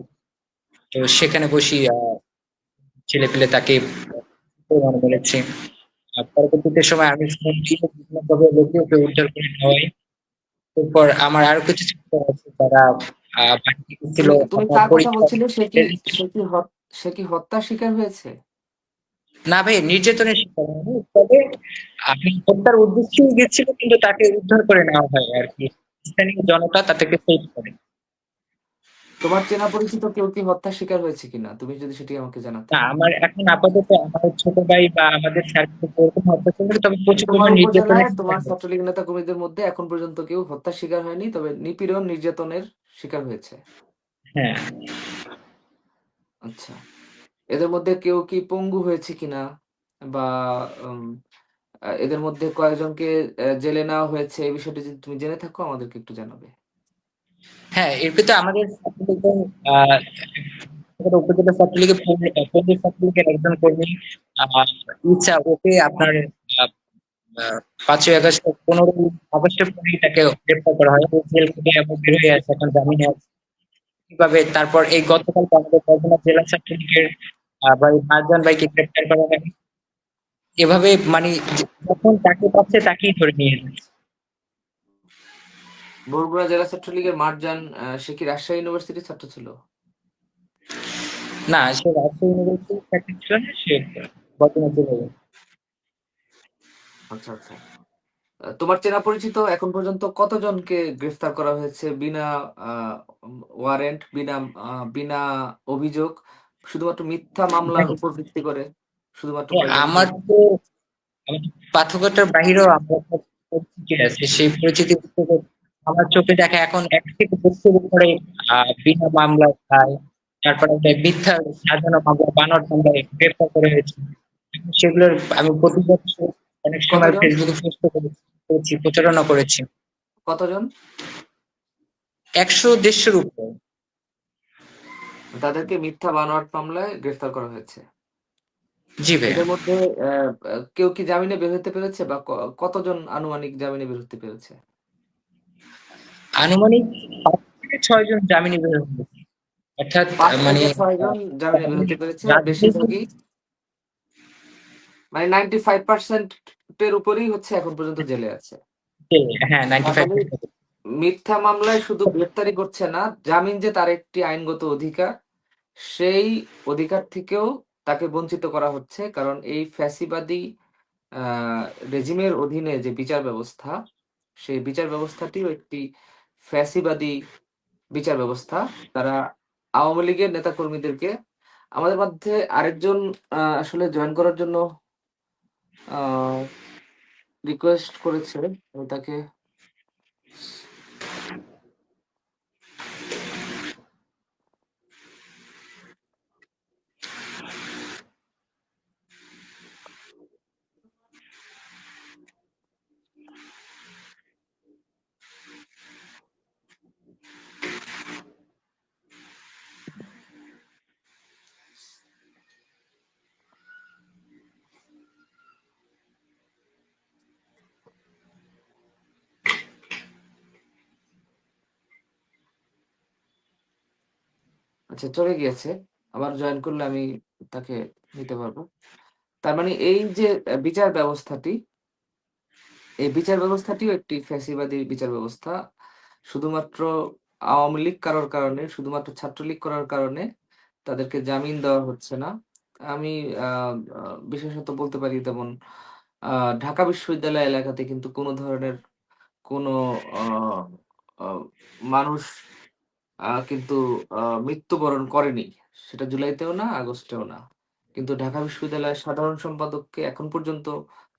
তো সেখানে বসি ছেলেপেলে তাকে পরিমাণে মেরেছে। পরবর্তীতে সময় আমি ফোন দিয়ে বিভিন্নভাবে লোকে ওকে উদ্ধার করে নেওয়া হয়। এরপর আমার আরো কিছু ছোট আছে যারা বাড়িতে গেছিল তুমি তুমি আপনার কার কথা পরীক্ষা বলছিলে? সে কি সে কি হত্যার শিকার হয়েছে? না ভাই, নির্যাতনের শিকার হয়নি। তবে আমি হত্যার উদ্দেশ্যেই গেছিল, কিন্তু তাকে উদ্ধার করে নেওয়া হয় আরকি। স্থানীয় জনতা তাদেরকে সেভ করে। তোমার চেনা পরিচিত কেউ কি হত্যার শিকার হয়েছে কিনা? তুমি যদি সেটি আমাকে জানাতে। না, আমার এখন আপাতত আমার ছোট ভাই বা আমাদের সার্কেলে ওরকম হত্যা হয়নি, তবে মানে প্রচুর তোমার পরিমাণ উপজেলায় নির্যাতনের শিকার তোমার হয়েছে। ছাত্রলীগ নেতা কর্মীদের মধ্যে এখন পর্যন্ত কেউ হত্যার শিকার হয়নি, তবে নিপীড়ন নির্যাতনের শিকার হয়েছে। হ্যাঁ, আচ্ছা। এদের মধ্যে কেউ কি পঙ্গু হয়েছে কিনা? বা উম এদের মধ্যে কয়েকজনকে জেলে নেওয়া হয়েছে, এই বিষয়টি যদি তুমি জেনে থাকো আমাদেরকে একটু জানাবে। হ্যাঁ, এর ভিতরে আমাদের ছাত্রলীগের উপজেলা ছাত্রলীগের পল্লী ছাত্রলীগের একজন কর্মী ইচ্ছা ওকে আপনার আহ, আহ, ৫ই আগস্ট ১৫ই আগস্টের পরেই তাকে গ্রেপ্তার করা হয়। ও জেল থেকে এখন বের হয়ে আছে, এখন জামিনে আছে। কিভাবে তারপর এই গতকাল আমাদের বরগুনা জেলা ছাত্রলীগের ভাই মারজান ভাইকে গ্রেপ্তার করা হয়। এভাবে মানে যখন তাকে পাচ্ছে তাকেই ধরে নিয়ে যাচ্ছে। বরগুনা জেলা ছাত্রলীগের মারজান সে কি রাজশাহী ইউনিভার্সিটির ছাত্র ছিল? না, সে রাজশাহী ইউনিভার্সিটির চাকরি ছিল না, সে বর্তমানে জেলে। আচ্ছা, আচ্ছা। তোমার চেনা পরিচিত এখন পর্যন্ত কতজনকে গ্রেফতার করা হয়েছে বিনা আ ওয়ারেন্ট, বিনা অভিযোগ, শুধুমাত্র মিথ্যা মামলার উপর ভিত্তি করে শুধুমাত্র কয়েকজনকে? আমার তো আমাদের পাঠকতার বাহিরেও আমরা একটা পরিচিতি আছে। সেই পরিচিতি থেকে আমার চোখে দেখা এখন ১ থেকে ২০ উপরে বিনা মামলায় তারপরে একটা মিথ্যা সাজানো মামলা, বানোয়াট মামলায় গ্রেপ্তার করা হয়েছে। সেগুলোর আমি প্রতি বছর অনেক সময় কতজন? ফেসবুকে পোস্ট করেছি, প্রচারণা করেছি। কতজন? ১০০-১৫০ উপরে। তাদেরকে মিথ্যা বানোয়াট মামলায় গ্রেফতার করা হয়েছে। জি ভাইয়া। এদের মধ্যে কেউ কি জামিনে বের হতে পেরেছে, বা কতজন আনুমানিক জামিনে বের হতে পেরেছে? আনুমানিক ৫ থেকে ৬ জন জামিনে বের হয়েছে। অর্থাৎ ৫ মানে থেকে ৬ আ জন জামিনে বের হতে পেরেছে, আর রাজনীতি বেশিরভাগই মানে 95% এর উপরেই হচ্ছে এখন পর্যন্ত জেলে আছে। হ্যাঁ, তার মানে 95%। মিথ্যা মামলায় শুধু গ্রেপ্তারি করছে না, জামিন যে তার একটি আইনগত অধিকার, সেই অধিকার থেকেও তাকে বঞ্চিত করা হচ্ছে। কারণ এই ফ্যাসিবাদী আ রেজিমের অধীনে যে বিচার ব্যবস্থা, সেই বিচার ব্যবস্থাটিও একটি ফ্যাসিবাদী বিচার ব্যবস্থা। তারা আওয়ামী লীগের নেতাকর্মীদেরকে, আমাদের মধ্যে আরেকজন আসলে জয়েন করার জন্য আ রিকোয়েস্ট করেছে। আমি তাকে আচ্ছা, চলে গিয়েছে। আবার জয়েন করলে আমি তাকে নিতে পারব। তার মানে এই যে বিচার ব্যবস্থাটি, এই বিচার ব্যবস্থাটিও একটি ফ্যাসিবাদী বিচার ব্যবস্থা। শুধুমাত্র আওয়ামী লীগ করার কারণে, শুধুমাত্র ছাত্রলীগ করার কারণে তাদেরকে জামিন দেওয়া হচ্ছে না। আমি বিশেষত বলতে পারি, যেমন ঢাকা বিশ্ববিদ্যালয় এলাকাতে কিন্তু কোনো ধরনের কোনো আহ, আহ, মানুষ কিন্তু মৃত্যুবরণ করেনি। সেটা জুলাইতেও না, আগস্টেও না। কিন্তু ঢাকা বিশ্ববিদ্যালয়ের সাধারণ সম্পাদককে এখন পর্যন্ত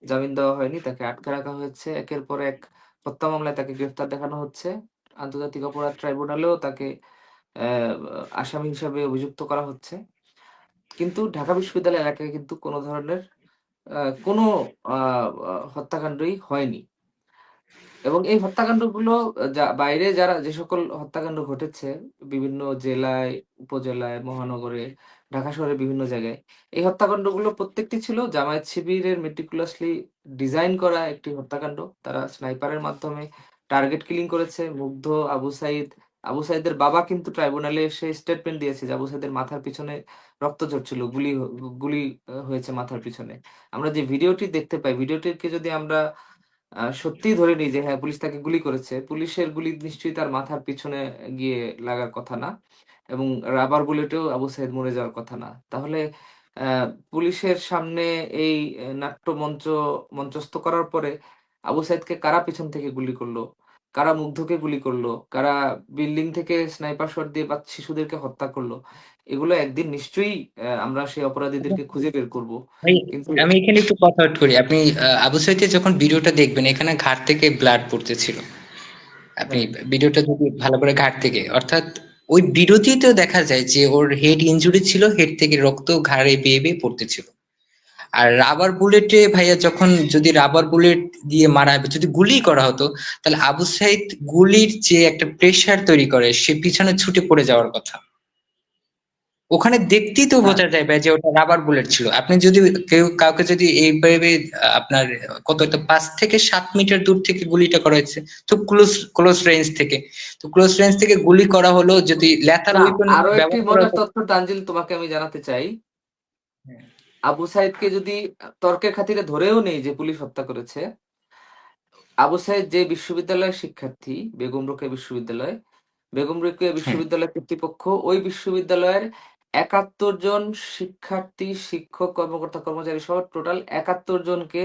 জামিন দেওয়া হয়নি, তাকে আটকে রাখা হয়েছে। একের পর এক হত্যা মামলায় তাকে গ্রেফতার দেখানো হচ্ছে। আন্তর্জাতিক অপরাধ ট্রাইব্যুনালেও তাকে আহ, আসামি হিসাবে অভিযুক্ত করা হচ্ছে। কিন্তু ঢাকা বিশ্ববিদ্যালয় এলাকায় কিন্তু কোনো ধরনের কোনো হত্যাকাণ্ডই হয়নি। এবং এই হত্যাকাণ্ডগুলো বাইরে যারা যে সকল হত্যাকাণ্ড ঘটেছে বিভিন্ন জেলায়, উপজেলায়, মহানগরে, ঢাকা শহরের বিভিন্ন জায়গায়, এই হত্যাকাণ্ডগুলো প্রত্যেকটি ছিল জামায়াত শিবিরের মেটিকুলাসলি ডিজাইন করা একটি হত্যাকাণ্ড। তারা স্নাইপারের মাধ্যমে টার্গেট কিলিং করেছে। মুগ্ধ, আবু সাইদ, আবু সাইদের বাবা কিন্তু ট্রাইব্যুনালে এসে স্টেটমেন্ট দিয়েছে যে আবু সাইদের মাথার পিছনে রক্ত ঝরছিল, গুলি হয়েছে মাথার পিছনে। আমরা যে ভিডিওটি দেখতে পাই, ভিডিওটিকে যদি আমরা সত্যিই ধরে নিই যে হ্যাঁ পুলিশ তাকে গুলি করেছে, পুলিশের গুলি নিশ্চয়ই তার মাথার পিছনে গিয়ে লাগার কথা না, এবং রাবার বুলেটেও আবু সাইদ মরে যাওয়ার কথা না। তাহলে পুলিশের সামনে এই নাট্যমঞ্চ মঞ্চস্থ করার পরে আবু সাইদকে কারা পিছন থেকে গুলি করলো, কারা মুগ্ধকে গুলি করলো, কারা বিল্ডিং থেকে স্নাইপার শট দিয়ে বা শিশুদেরকে হত্যা করলো, এগুলো একদিন নিশ্চয়ই আমরা সেই অপরাধীদেরকে খুঁজে বের করব। ভাই, কিন্তু আমি এখানে একটু কথা আউট করি। আপনি আবু সাইদের যখন ভিডিওটা দেখবেন, এখানে ঘাট থেকে ব্লাড পড়তেছিল। আপনি রাইট, ভিডিওটা যদি ভালো করে ঘাট থেকে, অর্থাৎ ওই ভিডিওতেই দেখা যায় যে ওর হেড ইনজুরি ছিল, হেড থেকে রক্ত ঘাড়ে বেয়ে বেয়ে পড়তেছিল। আর রাবার বুলেটে ভাইয়া, যখন যদি রাবার বুলেট দিয়ে মারা, যদি গুলি করা হতো, তাহলে আবু সাইদ গুলির যে একটা প্রেসার তৈরি করে, সে পিছনে ছুটে পড়ে যাওয়ার কথা। ওখানে দেখতেই তো হ্যাঁ। বোঝা যায় ভাই যে ওটা রাবার বুলেট ছিল। আপনি যদি কাউকে যদি এইভাবে আপনার কত একটা 5 থেকে 7 মিটার দূর থেকে গুলিটা করা হয়েছে, তো ক্লোজ ক্লোজ রেঞ্জ থেকে, তো ক্লোজ রেঞ্জ থেকে গুলি করা হলো, যদি লেথার না, ওয়েপন আরো একটি ব্যবহার করা মজার হতো। তথ্য তানজিল তোমাকে আমি জানাতে চাই। আবু সাইদকে যদি তর্কের খাতিরে ধরেও নেই যে পুলিশ হত্যা করেছে, আবু সাইদ যে বিশ্ববিদ্যালয়ের শিক্ষার্থী, বেগম রোকেয়া বিশ্ববিদ্যালয়, বেগম রোকেয়া হ্যাঁ, বিশ্ববিদ্যালয় কর্তৃপক্ষ ওই বিশ্ববিদ্যালয়ের 71 জন শিক্ষার্থী, শিক্ষক, কর্মকর্তা, কর্মচারী সহ টোটাল 71 জনকে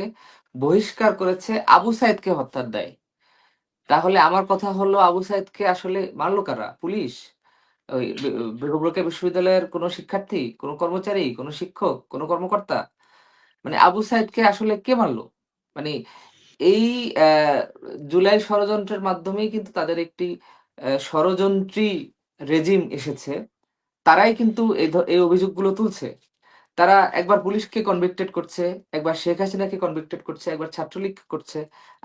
বহিষ্কার করেছে আবু সাইদকে হত্যার দায়। তাহলে আমার কথা হলো, আবু সাইদকে আসলে মারলো কারা? পুলিশ? ওই বেগম রোকেয়া বিশ্ববিদ্যালয়ের কোনো শিক্ষার্থী, কোনো কর্মচারী, কোনো শিক্ষক, কোনো কর্মকর্তা? মানে আবু সাইদকে আসলে কে মারলো? মানে এই আহ, জুলাই ষড়যন্ত্রের মাধ্যমেই কিন্তু তাদের একটি ষড়যন্ত্রী রেজিম এসেছে। তারাই কিন্তু এই অভিযোগগুলো তুলছে। তারা একবার পুলিশকে কনভিক্টেড করছে, একবার শেখ হাসিনাকে কনভিক্টেড করছে, একবার ছাত্রলীগ করছে,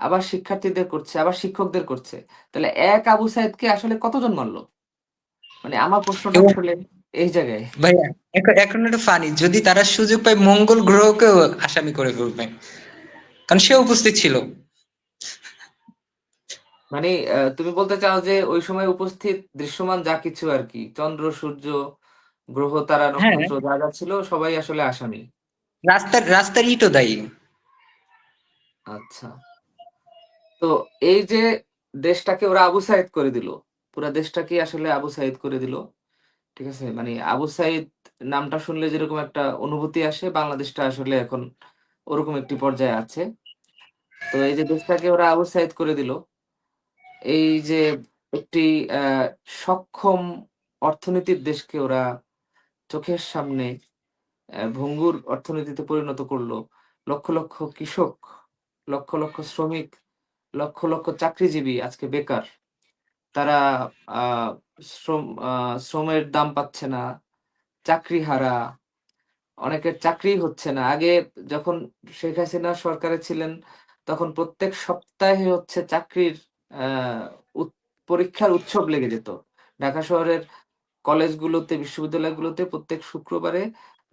আবার শিক্ষার্থীদের করছে, আবার শিক্ষকদের করছে। তাহলে এক আবু সাইদকে আসলে কতজন মারলো? মানে আমার প্রশ্নটা এবং আসলে এই জায়গায়। ভাইয়া, এখন একটা ফানি, যদি তারা সুযোগ পায় মঙ্গল গ্রহকেও আসামি করে ফেলবে, কারণ সে উপস্থিত ছিল। মানে তুমি বলতে চাও যে ওই সময় উপস্থিত দৃশ্যমান যা কিছু আর কি, চন্দ্র, সূর্য, গ্রহ, তারা, হ্যাঁ, নক্ষত্র যা যা ছিল সবাই আসলে আসামি। রাস্তার রাস্তার ইটও দায়ী। আচ্ছা। তো এই যে দেশটাকে ওরা আবু সাইদ করে দিল, পুরা দেশটাকে আসলে আবু সাইদ করে দিল। ঠিক আছে, মানে আবু সাইদ নামটা শুনলে যেরকম একটা অনুভূতি আসে, বাংলাদেশটা আসলে এখন ওরকম একটি পর্যায়ে আছে। তো এই যে দেশটাকে ওরা আবু সাইদ করে দিল, এই যে একটি আহ, সক্ষম অর্থনীতির দেশকে ওরা চোখের সামনে ভঙ্গুর অর্থনীতিতে পরিণত করলো। লক্ষ লক্ষ কৃষক, লক্ষ লক্ষ শ্রমিক, লক্ষ লক্ষ চাকরিজীবী আজকে বেকার। তারা আহ শ্রমের দাম পাচ্ছে না, চাকরি হারা, অনেকের চাকরি হচ্ছে না। আগে যখন শেখ হাসিনা সরকারে ছিলেন, তখন প্রত্যেক সপ্তাহে হচ্ছে চাকরির আহ উত- পরীক্ষার উৎসব লেগে যেত। ঢাকা শহরের কলেজগুলোতে, বিশ্ববিদ্যালয়গুলোতে প্রত্যেক শুক্রবারে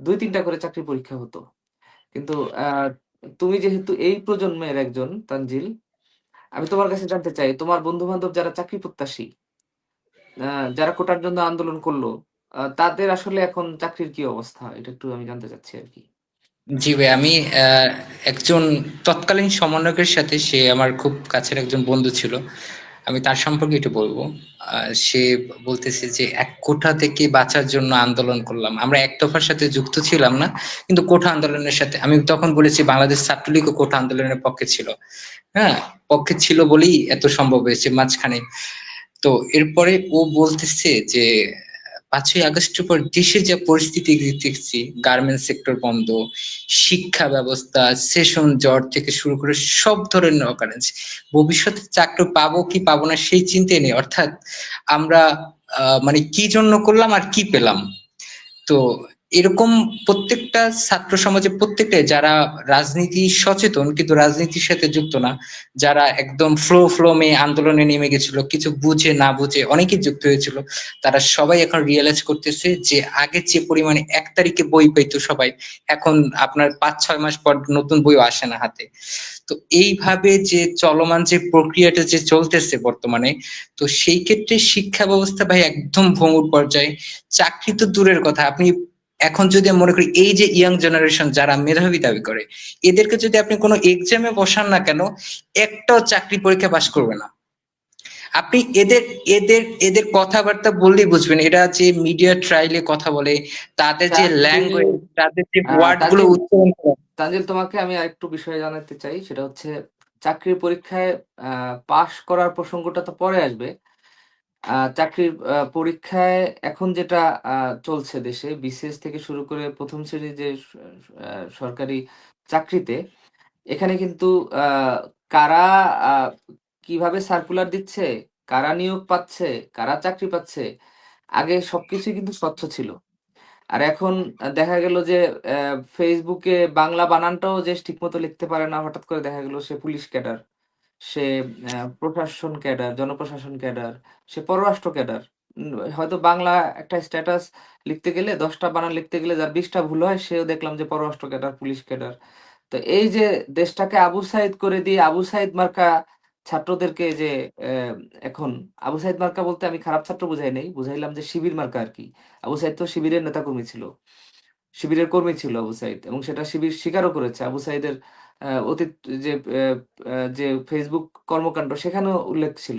2-3টা করে চাকরি পরীক্ষা হতো। কিন্তু তুমি যেহেতু এই প্রজন্মের একজন তানজিল, আমি তোমার কাছে জানতে চাই, তোমার বন্ধু বান্ধব যারা চাকরি প্রত্যাশী, যারা কোটার জন্য আন্দোলন করলো, তাদের আসলে এখন চাকরির কি অবস্থা, এটা একটু আমি জানতে চাচ্ছি আর কি। জি ভাই, আমি একজন তৎকালীন সমন্বয়কের সাথে, সে আমার খুব কাছের একজন বন্ধু ছিল। আমি তার সম্পর্কে একটু বলবো। সে বলতেছে যে এক কোঠা থেকে বাঁচার জন্য আন্দোলন করলাম, আমরা এক দফার সাথে যুক্ত ছিলাম না, কিন্তু কোঠা আন্দোলনের সাথে। আমি তখন বলেছি বাংলাদেশ ছাত্রলীগও কোঠা আন্দোলনের পক্ষে ছিল। হ্যাঁ, পক্ষে ছিল বলেই এত সম্ভব হয়েছে মাঝখানে। তো এরপরে ও বলতেছে যে 5ই আগস্টের পর দেশে যে পরিস্থিতি দেখছি, গার্মেন্টস সেক্টর বন্ধ, শিক্ষা ব্যবস্থা, সেশন জট থেকে শুরু করে সব ধরনের অকারেন্স, ভবিষ্যতে চাকরি পাবো কি পাবো না সেই চিন্তাই নেই। অর্থাৎ আমরা মানে কি জন্য করলাম আর কি পেলাম। তো এরকম প্রত্যেকটা ছাত্র সমাজে প্রত্যেকটা যারা রাজনীতি সচেতন কিন্তু রাজনীতির সাথে যুক্ত না, যারা একদম ফ্লো মে আন্দোলনে নেমে গেছিল, কিছু বুঝে না বুঝে অনেকেই যুক্ত হয়েছিল, তারা সবাই এখন রিয়েলাইজ করতেছে যে আগে যে পরিমাণে 1 তারিখে বই পাইতো সবাই, এখন আপনার 5-6 মাস পর নতুন বইও আসে না হাতে। তো এইভাবে যে চলমান যে প্রক্রিয়াটা যে চলতেছে বর্তমানে, তো সেই ক্ষেত্রে শিক্ষা ব্যবস্থা ভাই একদম ভঙ্গুর পর্যায়ে। চাকরি তো দূরের কথা, আপনি এখন যদি আমি মনে করি এই যে ইয়াং জেনারেশন যারা মেধাবী দাবি করে, এদেরকে যদি আপনি কোনো এক্সামে বসান না কেন, একটাও চাকরি পরীক্ষা পাশ করবে না। আপনি এদের এদের এদের কথাবার্তা বললেই বুঝবেন, এরা যে মিডিয়া ট্রায়ালে কথা বলে, তাদের যে চাকরি ল্যাঙ্গুয়েজ, তাদের যে ওয়ার্ড গুলো তানজিল, উচ্চারণ করে। তোমাকে আমি আরেকটু বিষয় জানাতে চাই, সেটা হচ্ছে চাকরির পরীক্ষায় পাশ করার প্রসঙ্গটা তো পরে আসবে। চাকরির পরীক্ষায় এখন যেটা চলছে দেশে, বিসিএস থেকে শুরু করে প্রথম শ্রেণীর যে সরকারি চাকরিতে, এখানে কিন্তু আহ, কারা আহ, কিভাবে সার্কুলার দিচ্ছে, কারা নিয়োগ পাচ্ছে, কারা চাকরি পাচ্ছে, আগে সবকিছুই কিন্তু স্বচ্ছ ছিল। আর এখন দেখা গেল যে ফেসবুকে বাংলা বানানটাও যে ঠিকমতো লিখতে পারে না, হঠাৎ করে দেখা গেল সে পুলিশ ক্যাডার, সে প্রশাসন ক্যাডার, জনপ্রশাসন ক্যাডার, সে পররাষ্ট্র ক্যাডার। হয়তো বাংলা একটা স্ট্যাটাস লিখতে গেলে, 10টা বানান লিখতে গেলে যার 20টা ভুল হয়, সেও দেখলাম যে পররাষ্ট্র ক্যাডার, পুলিশ ক্যাডার। তো এই যে দেশটাকে আবু সাইদ করে দিয়ে আবু সাইদ মার্কা ছাত্রদেরকে যে আহ, এখন আবু সাইদ মার্কা বলতে আমি খারাপ ছাত্র বুঝাই নাই, বুঝাইলাম যে শিবির মার্কা আর কি। আবু সাইদ তো শিবিরের নেতাকর্মী ছিল, শিবিরের কর্মী ছিল আবু সাইদ, এবং সেটা শিবির স্বীকারও করেছে। আবু সাইদের অতীত যে যে ফেসবুক কর্মকাণ্ড সেখানেও উল্লেখ ছিল।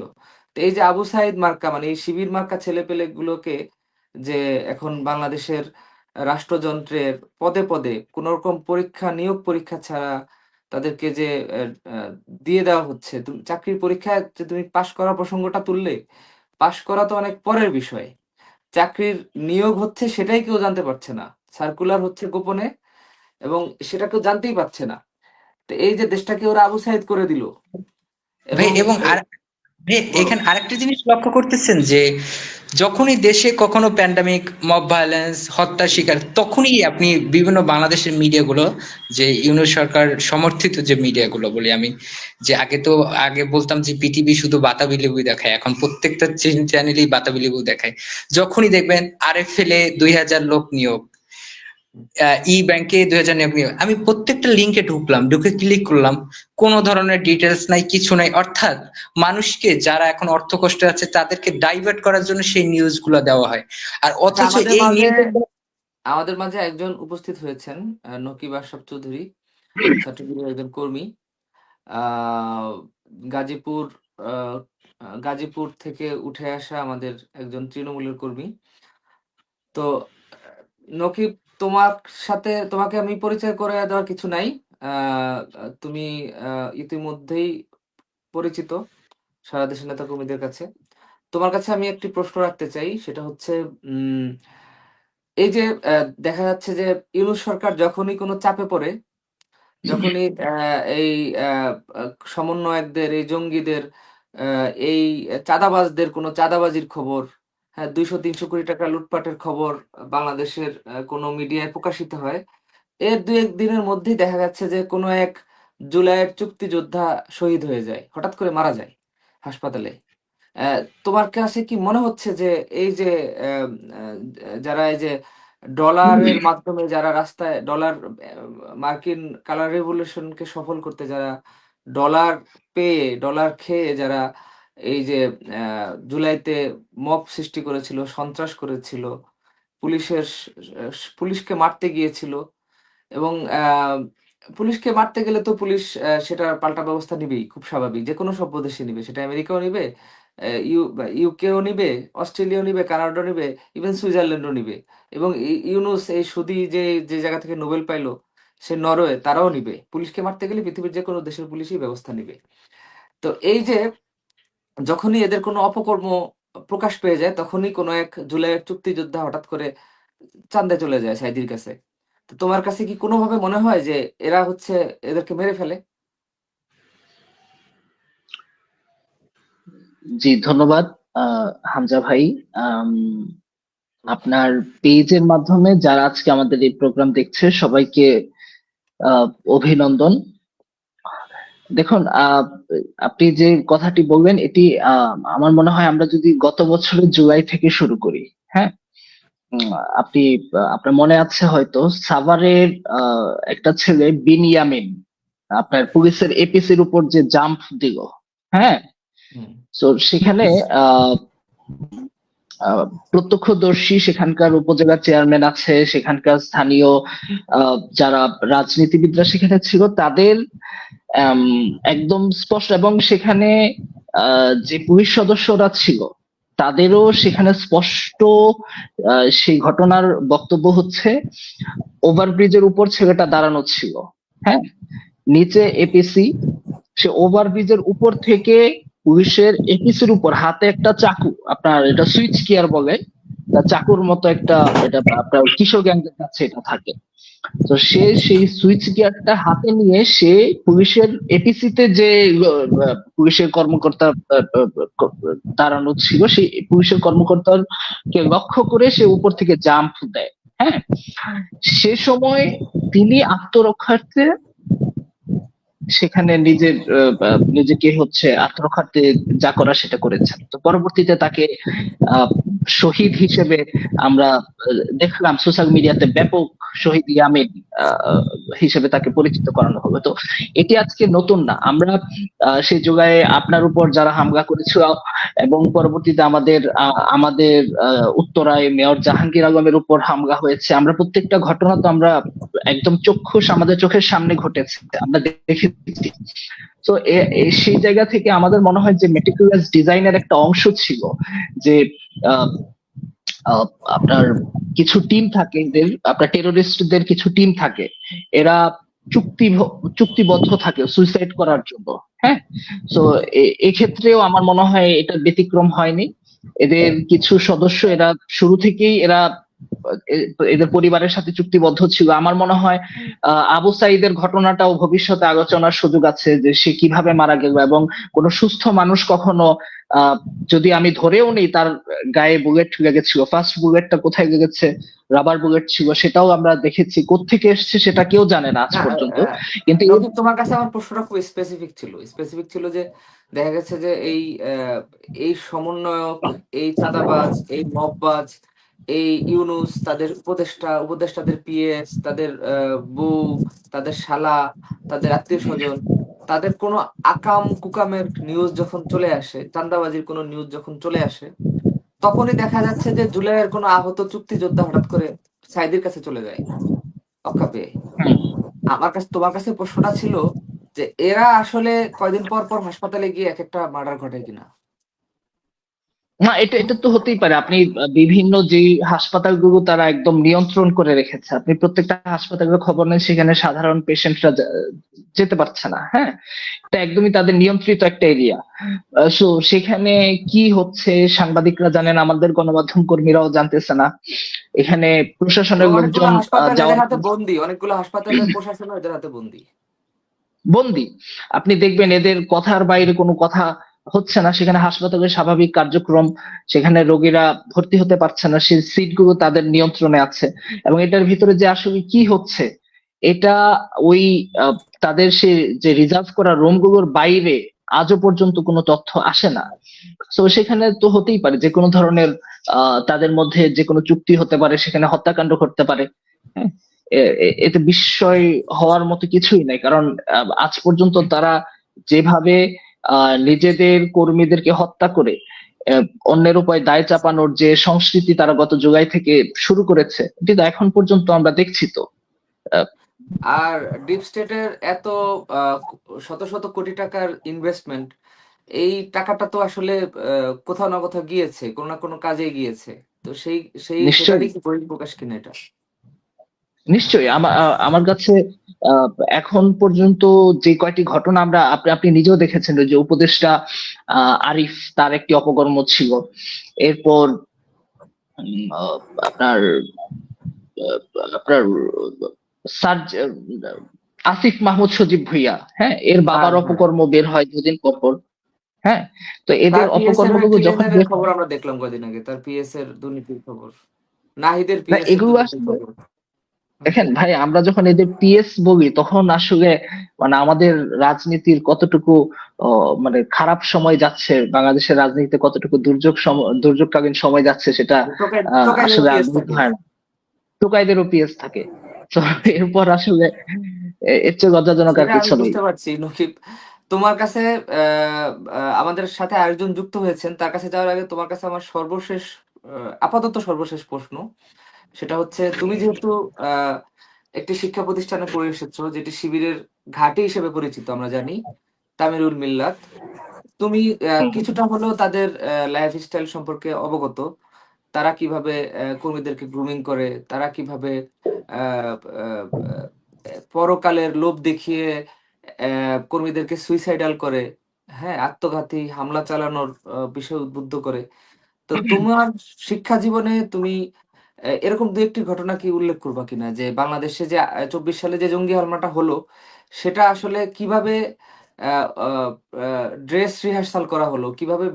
তো এই যে আবু সাইদ মার্কা, মানে এই শিবির মার্কা ছেলেপেলে গুলোকে যে এখন বাংলাদেশের রাষ্ট্রযন্ত্রের পদে পদে কোন রকম পরীক্ষা, নিয়োগ পরীক্ষা ছাড়া তাদেরকে যে আহ, আহ, দিয়ে দেওয়া হচ্ছে। তুমি চাকরির পরীক্ষায় যে তুমি পাশ করার প্রসঙ্গটা তুললে, পাশ করা তো অনেক পরের বিষয়। চাকরির নিয়োগ হচ্ছে সেটাই কেউ জানতে পারছে না, সার্কুলার হচ্ছে গোপনে, এবং সেটা কেউ জানতেই পারছে না। তো এই যে দেশটাকে ওরা আবু সাইদ করে দিল, ভাই এবং এবং আর ভাই বলো। এখানে আরেকটা জিনিস লক্ষ্য করতেছেন যে যখনই দেশে কখনো প্যান্ডামিক, মব ভায়োলেন্স, হত্যার শিকার, তখনই আপনি বিভিন্ন বাংলাদেশের মিডিয়াগুলো, যে ইউনূস সরকার সমর্থিত যে মিডিয়াগুলো বলি আমি, যে আগে বলতাম যে পিটিভি শুধু বাতাবি লেবু দেখায়, এখন প্রত্যেকটা চ্যানেলই বাতাবি লেবু দেখায়। যখনই দেখবেন আরএফএল এ 2000 লোক নিয়োগ, ই ব্যাংকে 2000 নিয়োগ, আমি প্রত্যেকটা লিঙ্কে ঢুকলাম, ঢুকে ক্লিক করলাম, কোনো ধরনের ডিটেলস নাই, কিছু নাই। অর্থাৎ মানুষকে যারা এখন অর্থ কষ্টে আছে তাদেরকে ডাইভার্ট করার জন্য সেই নিউজ গুলো দেওয়া হয়। আর আচ্ছা, অথচ এই নিউজ আমাদের মাঝে একজন উপস্থিত হয়েছেন, নকিব আশরাফ চৌধুরী, ছাত্রলীগের একজন কর্মী, আহ গাজীপুর, আহ, গাজীপুর থেকে উঠে আসা আমাদের একজন তৃণমূলের কর্মী। তো নকিব, তোমার সাথে তোমাকে আমি পরিচয় করে দেওয়ার কিছু নাই। তুমি ইতিমধ্যেই পরিচিত সারা দেশের নেতা কর্মীদের কাছে। তোমার কাছে আমি একটি প্রশ্ন রাখতে চাই, সেটা হচ্ছে উম এই যে দেখা যাচ্ছে যে ইউনূস সরকার যখনই কোনো চাপে পড়ে, যখনই এই আহ, আহ, সমন্বয়কদের, এই জঙ্গিদের, এই চাঁদাবাজদের কোনো চাঁদাবাজির খবর, হ্যাঁ, 200-300 কোটি টাকা লুটপাটের খবর বাংলাদেশের কোনো মিডিয়ায় প্রকাশিত হয়, এর 2-1 দিনের মধ্যেই দেখা যাচ্ছে যে কোনো এক জুলাইয়ের চুক্তিযোদ্ধা শহীদ হয়ে যায়, হঠাৎ করে মারা যায় হাসপাতালে। তোমার কাছে কি মনে হচ্ছে যে এই যে আহ, আহ, যারা এই যে ডলারের মাধ্যমে যারা রাস্তায় ডলার, মার্কিন কালার রেভলিউশনকে সফল করতে যারা ডলার পেয়ে, ডলার খেয়ে যারা এই যে জুলাইতে মব সৃষ্টি করেছিল, সন্ত্রাস করেছিল, পুলিশের পুলিশকে মারতে গিয়েছিল, এবং পুলিশকে মারতে গেলে তো পুলিশ সেটার পাল্টা ব্যবস্থা নিবেই, খুব স্বাভাবিক, যে কোনো সভ্য দেশে নিবে, সেটা আমেরিকাও নিবে, ইউকেও নিবে, অস্ট্রেলিয়াও নিবে, কানাডাও নিবে, ইভেন সুইজারল্যান্ডও নিবে। এবং ইউনুস এই সুদি যে যে জায়গা থেকে নোবেল পাইলো, সে নরওয়ে, তারাও নিবে। পুলিশকে মারতে গেলে পৃথিবীর যে কোনো দেশের পুলিশই ব্যবস্থা নিবে। তো এই যে যখনই এদের কোনো অপকর্ম প্রকাশ পেয়ে যায়, তখনই কোনো এক জুলাইয়ের চুক্তিযোদ্ধা হঠাৎ করে চান্দে চলে যায় সাইদির কাছে। তো তোমার কাছে কি কোনোভাবে মনে হয় যে এরা হচ্ছে এদেরকে মেরে ফেলে? জি, ধন্যবাদ হামজা ভাই। আম, আপনার পেজের মাধ্যমে যারা আজকে আমাদের এই প্রোগ্রাম দেখছে সবাইকে আহ, অভিনন্দন। দেখুন, আপনি যে কথাটি বলবেন এটি আমার মনে হয় আমরা যদি গত বছরের জুলাই থেকে শুরু করি, হ্যাঁ। উম, আপনি আপনার মনে আছে হয়তো সাভারের একটা ছেলে বিনিয়ামিন আপনার পুলিশের এপিসির উপর যে জাম্প দিল, হ্যাঁ। হুম। তো সেখানে আহ আহ, প্রত্যক্ষদর্শী সেখানকার উপজেলা চেয়ারম্যান আছে, সেখানকার স্থানীয় যারা রাজনীতিবিদরা সেখানে ছিল, তাদের আম, একদম স্পষ্ট, এবং সেখানে যে পুলিশ সদস্যরা ছিল তাদেরও সেখানে স্পষ্ট সেই ঘটনার বক্তব্য হচ্ছে ওভারব্রিজের উপর ছেলেটা দাঁড়ানো ছিল, হ্যাঁ, নিচে এপিসি, সে ওভারব্রিজের উপর থেকে পুলিশের এপিসির উপর হাতে একটা চাকু, আপনার এটা সুইচ গিয়ার বলে, তা চাকুর মতো একটা, এটা আপনার কিশোর গ্যাংদের কাছে এটা থাকে। তো সে সেই সুইচ গিয়ারটা হাতে নিয়ে সে পুলিশের এপিসিতে যে পুলিশের কর্মকর্তা দাঁড়ানো ছিল সেই পুলিশের কর্মকর্তার কে লক্ষ্য করে সে উপর থেকে জাম্প দেয়, হ্যাঁ। সে সময় তিনি আত্মরক্ষার্থে সেখানে নিজেকে হচ্ছে আত্মরক্ষার্থে যা করা সেটা করেছেন। তো পরবর্তীতে তাকে আহ, শহীদ হিসেবে আমরা দেখলাম সোশ্যাল মিডিয়াতে ব্যাপক শহীদ ইয়ামিন আহ, হিসেবে তাকে পরিচিত করানো হলো। তো এটি আজকে নতুন না, আমরা সেই যুগায় আপনার উপর যারা হামলা করেছিল এবং পরবর্তীতে আমাদের উত্তরায় মেয়র জাহাঙ্গীর আলমের উপর হামলা হয়েছে, আমরা প্রত্যেকটা ঘটনা তো আমরা একদম আমাদের চোখের সামনে ঘটেছে, আমরা দেখেছি। তো সেই জায়গা থেকে আমাদের মনে হয় যে মেটিকুলাস ডিজাইনের একটা অংশ ছিল যে আহ, আহ, আপনার কিছু টিম থাকে, এদের আপনার টেরোরিস্টদের কিছু টিম থাকে, এরা চুক্তিবদ্ধ থাকে সুইসাইড করার জন্য, হ্যাঁ। তো এক্ষেত্রেও আমার মনে হয় এটা ব্যতিক্রম হয়নি। এদের কিছু সদস্য এরা শুরু থেকেই এদের পরিবারের সাথে চুক্তিবদ্ধ ছিল। আমার মনে হয় আবু সাইদের ঘটনাটাও ভবিষ্যতে আলোচনার সুযোগ আছে, যে সে কিভাবে মারা গেল, এবং কোন সুস্থ মানুষ কখনো যদি আমি ধরেও নেই তার গায়ে বুলেট লেগেছিল, ফার্স্ট বুলেটটা কোথায় লেগেছে, রাবার বুলেট ছিল, সেটাও আমরা দেখেছি, কোত্থেকে এসছে সেটা কেউ জানে না আজ না, পর্যন্ত। কিন্তু নদীপ, তোমার কাছে আমার প্রশ্নটা খুব স্পেসিফিক ছিল যে দেখা গেছে যে এই সমন্বয়ক, এই চাঁদাবাজ, এই মববাজ, এই ইউনুস, তাদের উপদেষ্টাদের পিএস, তাদের বউ, তাদের শালা, তাদের আত্মীয় স্বজন, তাদের কোনো আকাম কুকামের নিউজ যখন চলে আসে, চাঁদাবাজির কোনো নিউজ যখন চলে আসে, তখনই দেখা যাচ্ছে যে জুলাইয়ের কোনো আহত চুক্তিযোদ্ধা হঠাৎ করে সাইদির কাছে চলে যায় রক্ষা পেয়ে। তোমার কাছে প্রশ্নটা ছিল যে এরা আসলে কয়দিন পর পর হাসপাতালে গিয়ে এক একটা মার্ডার ঘটে কিনা? না, এটা এটা তো হতেই পারে। আপনি বিভিন্ন যে হাসপাতালগুলো তারা একদম নিয়ন্ত্রণ করে রেখেছে, আপনি প্রত্যেকটা হাসপাতালের খবর নেন, সেখানে সাধারণ পেশেন্টরা যেতে পারছে না, হ্যাঁ। এটা একদমই তাদের নিয়ন্ত্রিত একটা এরিয়া। সো সেখানে কি হচ্ছে সাংবাদিকরা জানেন, আমাদের গণমাধ্যম কর্মীরাও জানতেছে না। এখানে এবং প্রশাসনের অনেকগুলো লোকজন হাসপাতাল এদের যাওয়ার হাতে বন্দি, অনেকগুলো হাসপাতালের প্রশাসন এদের হাতে বন্দি। বন্দি। আপনি দেখবেন এদের কথার বাইরে কোনো কথা হচ্ছে না, সেখানে হাসপাতালের স্বাভাবিক কার্যক্রম, সেখানে রোগীরা ভর্তি হতে পারছে না, সেই সিট গুলো তাদের নিয়ন্ত্রণে আছে। এবং এটার ভিতরে যে আসলে কি হচ্ছে এটা ওই তাদের সে যে রিজার্ভ করা রুম গুলোর বাইরে আজও পর্যন্ত কোনো তথ্য আসে না। তো সেখানে তো হতেই পারে যে কোনো ধরনের তাদের মধ্যে যে কোনো চুক্তি হতে পারে, সেখানে হত্যাকাণ্ড ঘটতে পারে, হ্যাঁ। এতে বিস্ময় হওয়ার মতো কিছুই নাই, কারণ আজ পর্যন্ত তারা যেভাবে নিজেদের কর্মীদেরকে হত্যা করে আহ, অন্যের উপর দায় চাপানোর যে সংস্কৃতি তারা গত জুলাই থেকে শুরু করেছে, এটা এখন পর্যন্ত আমরা দেখছি তো। আহ, আর ডিপ স্টেটের এত শত শত কোটি টাকার ইনভেস্টমেন্ট, এই টাকাটা তো আসলে কোথাও না কোথাও গিয়েছে, কোনো না কোনো কাজে গিয়েছে। তো সেই সেই নিশ্চয়ই, সেটারই কি বহিঃপ্রকাশ কিনা এটা? নিশ্চয়ই। আমার কাছে আহ, এখন পর্যন্ত যে কয়টি ঘটনা আমরা আপনি আপনি নিজেও দেখেছেন, ওই যে উপদেষ্টা আরিফ, তার একটি অপকর্ম ছিল। এরপর আহ, আপনার আহ, আপনার সার্জ আসিফ মাহমুদ সজীব ভুইয়া, হ্যাঁ, এর হ্যাঁ, বাবার হ্যাঁ। অপকর্ম বের হয় দুদিন পর পর। হ্যাঁ, তো তার এদের পিএস এর অপকর্মগুলো যখন ক্লিয়ারের বের খবর হয়, আমরা দেখলাম কয়দিন আগে, তার পিএস এর দুর্নীতির খবর, নাহিদের না পিএস এর এগুলো দুর্নীতির আসলে খবর। হুম। দেখেন ভাই, আমরা যখন এদের পিএস বলি তখন আসলে মানে আমাদের রাজনীতির কতটুকু মানে খারাপ সময় যাচ্ছে, বাংলাদেশের রাজনীতিতে কতটুকু দুর্যোগকালীন সময় যাচ্ছে, সেটা টোকাইদেরও আসলে পিএস আগ্রহ থাকে। হয় না। টোকাইদেরও পিএস থাকে। তো এরপর আসলে এর চেয়ে লজ্জাজনক আর সেটা আমি কিছু নেই। বুঝতে পারছি নকিব। তোমার কাছে আমাদের সাথে আরেকজন যুক্ত হয়েছেন, তার কাছে যাওয়ার আগে তোমার কাছে আমার সর্বশেষ, আপাতত সর্বশেষ প্রশ্ন, সেটা হচ্ছে তুমি যেহেতু আহ, একটি শিক্ষা প্রতিষ্ঠানে পড়ে এসেছো যেটি শিবিরের ঘাঁটি হিসেবে পরিচিত আমরা জানি, তামিরুল মিল্লাত। তুমি হুম, হুম। কিছুটা হলেও তাদের লাইফ স্টাইল সম্পর্কে অবগত। তারা কিভাবে কর্মীদেরকে গ্রুমিং করে, তারা কিভাবে আহ, আহ, আহ, পরকালের লোভ দেখিয়ে কর্মীদেরকে সুইসাইডাল করে, হ্যাঁ, আত্মঘাতী হামলা চালানোর বিষয় উদ্বুদ্ধ করে। তো তোমার শিক্ষা জীবনে তুমি এরকম দু একটি ঘটনা কি উল্লেখ করবা কিনা, যে বাংলাদেশে যে 24 সালে যে জঙ্গি হামলাটা হলো, সেটা আসলে কিভাবে ড্রেস রিহার্সাল করা হলো, কিভাবে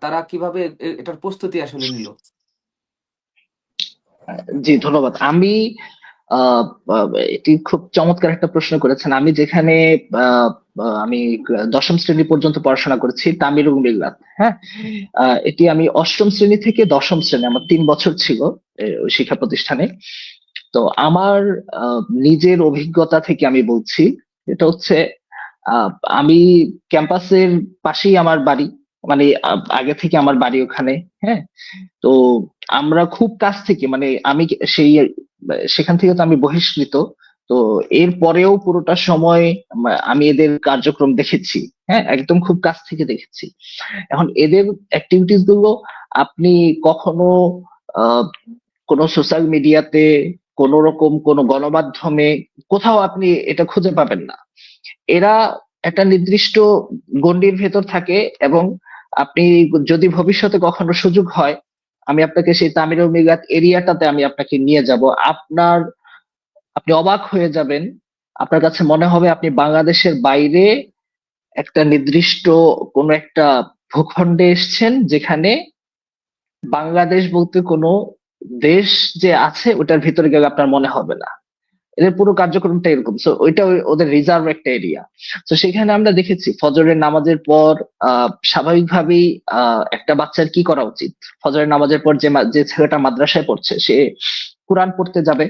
তারা কিভাবে এটার প্রস্তুতি আসলে নিল? জি, ধন্যবাদ। আমি আহ, আহ, এটি খুব চমৎকার একটা প্রশ্ন করেছেন। আমি যেখানে আহ, আমি 10ম শ্রেণী পর্যন্ত পড়াশোনা করেছি, তামিরুল মিল্লাত, হ্যাঁ, এটি আমি 8ম শ্রেণী থেকে 10ম শ্রেণী, আমার 3 বছর ছিল ওই শিক্ষা প্রতিষ্ঠানে। তো আমার নিজের অভিজ্ঞতা থেকে আমি বলছি, এটা হচ্ছে আহ, আমি ক্যাম্পাসের পাশেই আমার বাড়ি, মানে আগে থেকে আমার বাড়ি ওখানে। হ্যাঁ, তো আমরা খুব কাছ থেকে, মানে আমি সেই সেখান থেকে তো আমি বহিষ্কৃত। তো এর পরেও পুরোটা সময় আমি এদের কার্যক্রম দেখেছি। হ্যাঁ, একদম খুব কাছ থেকে দেখেছি। এখন এদের অ্যাক্টিভিটিস গুলো আপনি কখনো আহ কোনো সোশ্যাল মিডিয়াতে, কোন রকম কোন গণমাধ্যমে কোথাও আপনি এটা খুঁজে পাবেন না। এরা একটা নির্দিষ্ট গণ্ডির ভেতর থাকে, এবং আপনি যদি ভবিষ্যতে কখনো সুযোগ হয়, আমি আপনাকে সেই তামিরুল মিরাত এরিয়াটাতে আমি আপনাকে নিয়ে যাব। আপনি অবাক হয়ে যাবেন। আপনার কাছে মনে হবে আপনি বাংলাদেশের বাইরে একটা নির্দিষ্ট কোন একটা ভূখণ্ডে এসেছেন, যেখানে বাংলাদেশ বলতে কোনো দেশ যে আছে ওটার ভিতরে গেলে আপনার মনে হবে না। এদের পুরো কার্যক্রমটা এরকম। সো ওইটা ওদের রিজার্ভ একটা এরিয়া। তো সেখানে আমরা দেখেছি ফজরের নামাজের পর স্বাভাবিকভাবেই একটা বাচ্চার কি করা উচিত। ফজরের নামাজের পর যে ছেলেটা মাদ্রাসায় পড়ছে, সে কোরআন পড়তে যাবে।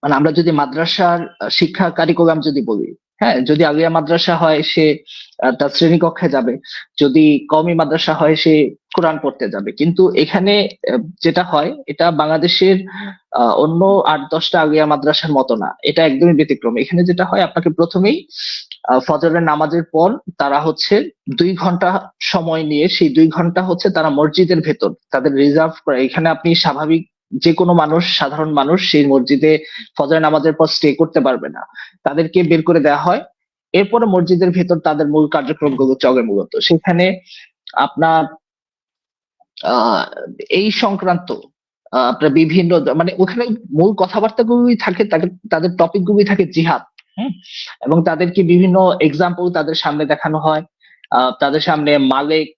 মানে আমরা যদি মাদ্রাসার শিক্ষা কারিকুলাম যদি বলি, হ্যাঁ, যদি আলিয়া মাদ্রাসা হয় সে তার শ্রেণীকক্ষে যাবে, যদি কওমি মাদ্রাসা হয় সে কোরআন পড়তে যাবে। কিন্তু এখানে যেটা হয়, এটা বাংলাদেশের অন্য 8-10টা আলিয়া মাদ্রাসার মতো না, এটা একদমই ব্যতিক্রম। এখানে যেটা হয়, আপনাকে প্রথমেই ফজরের নামাজের পর তারা হচ্ছে 2 ঘন্টা সময় নিয়ে, সেই 2 ঘন্টা হচ্ছে তারা মসজিদের ভেতর তাদের রিজার্ভ করে। এখানে আপনি স্বাভাবিক যে কোনো মানুষ, সাধারণ মানুষ সেই মসজিদে ফজরের নামাজের পর স্টে করতে পারবে না, তাদেরকে বের করে দেওয়া হয়। এরপরে মসজিদের ভেতর তাদের মূল কার্যক্রম গুলো চলে। মূলত সেখানে আপনার আহ এই সংক্রান্ত আপনার বিভিন্ন, মানে ওখানে মূল কথাবার্তা গুলোই থাকে, তাদের টপিক গুলোই থাকে জিহাদ। হুম, এবং তাদেরকে বিভিন্ন এক্সাম্পল তাদের সামনে দেখানো হয়। তাদের সামনে মালেক,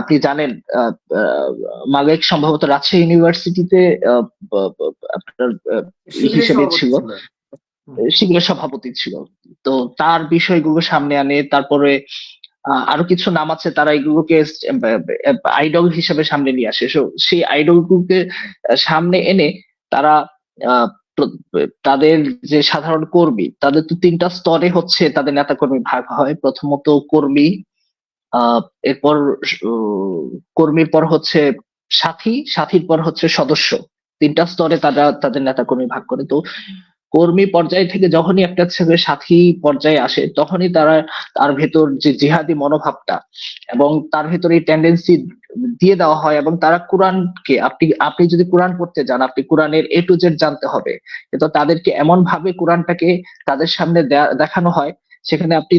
আপনি জানেন, আহ, আহ, মালেক সম্ভবত রাজশাহী ইউনিভার্সিটিতে আপনার শিবিরের হিসেবে সভাপতি ছিল, ছিলেন। হুম। শিবিরের সভাপতি ছিল। তো তার বিষয়গুলো সামনে আনে। তারপরে আরো কিছু নাম আছে, তারা এগুলোকে আইডল হিসেবে সামনে নিয়ে আসে। So, সেই আইডল গুলোকে সামনে এনে তারা আহ, তাদের যে সাধারণ কর্মী, তাদের তো 3টা স্তরে হচ্ছে তাদের নেতাকর্মী ভাগ হয়। প্রথমত কর্মী, আহ এরপর কর্মীর পর হচ্ছে সাথী, সাথীর পর হচ্ছে সদস্য। 3টা স্তরে তারা তাদের নেতাকর্মী ভাগ করে। তো কর্মী পর্যায় থেকে যখনই একটা ছেলে সাথী পর্যায়ে আসে তখনই তার ভেতর যে জিহাদি মনোভাবটা এবং তার ভেতরে এই টেন্ডেন্সি দিয়ে দেওয়া হয়, এবং তারা কোরআনকে, আপনি যদি কোরআন পড়তে যান, আপনি কোরআনের A to Z জানতে হবে, কিন্তু তাদেরকে এমন ভাবে কোরআনটাকে তাদের সামনে দেখানো হয়, সেখানে আপনি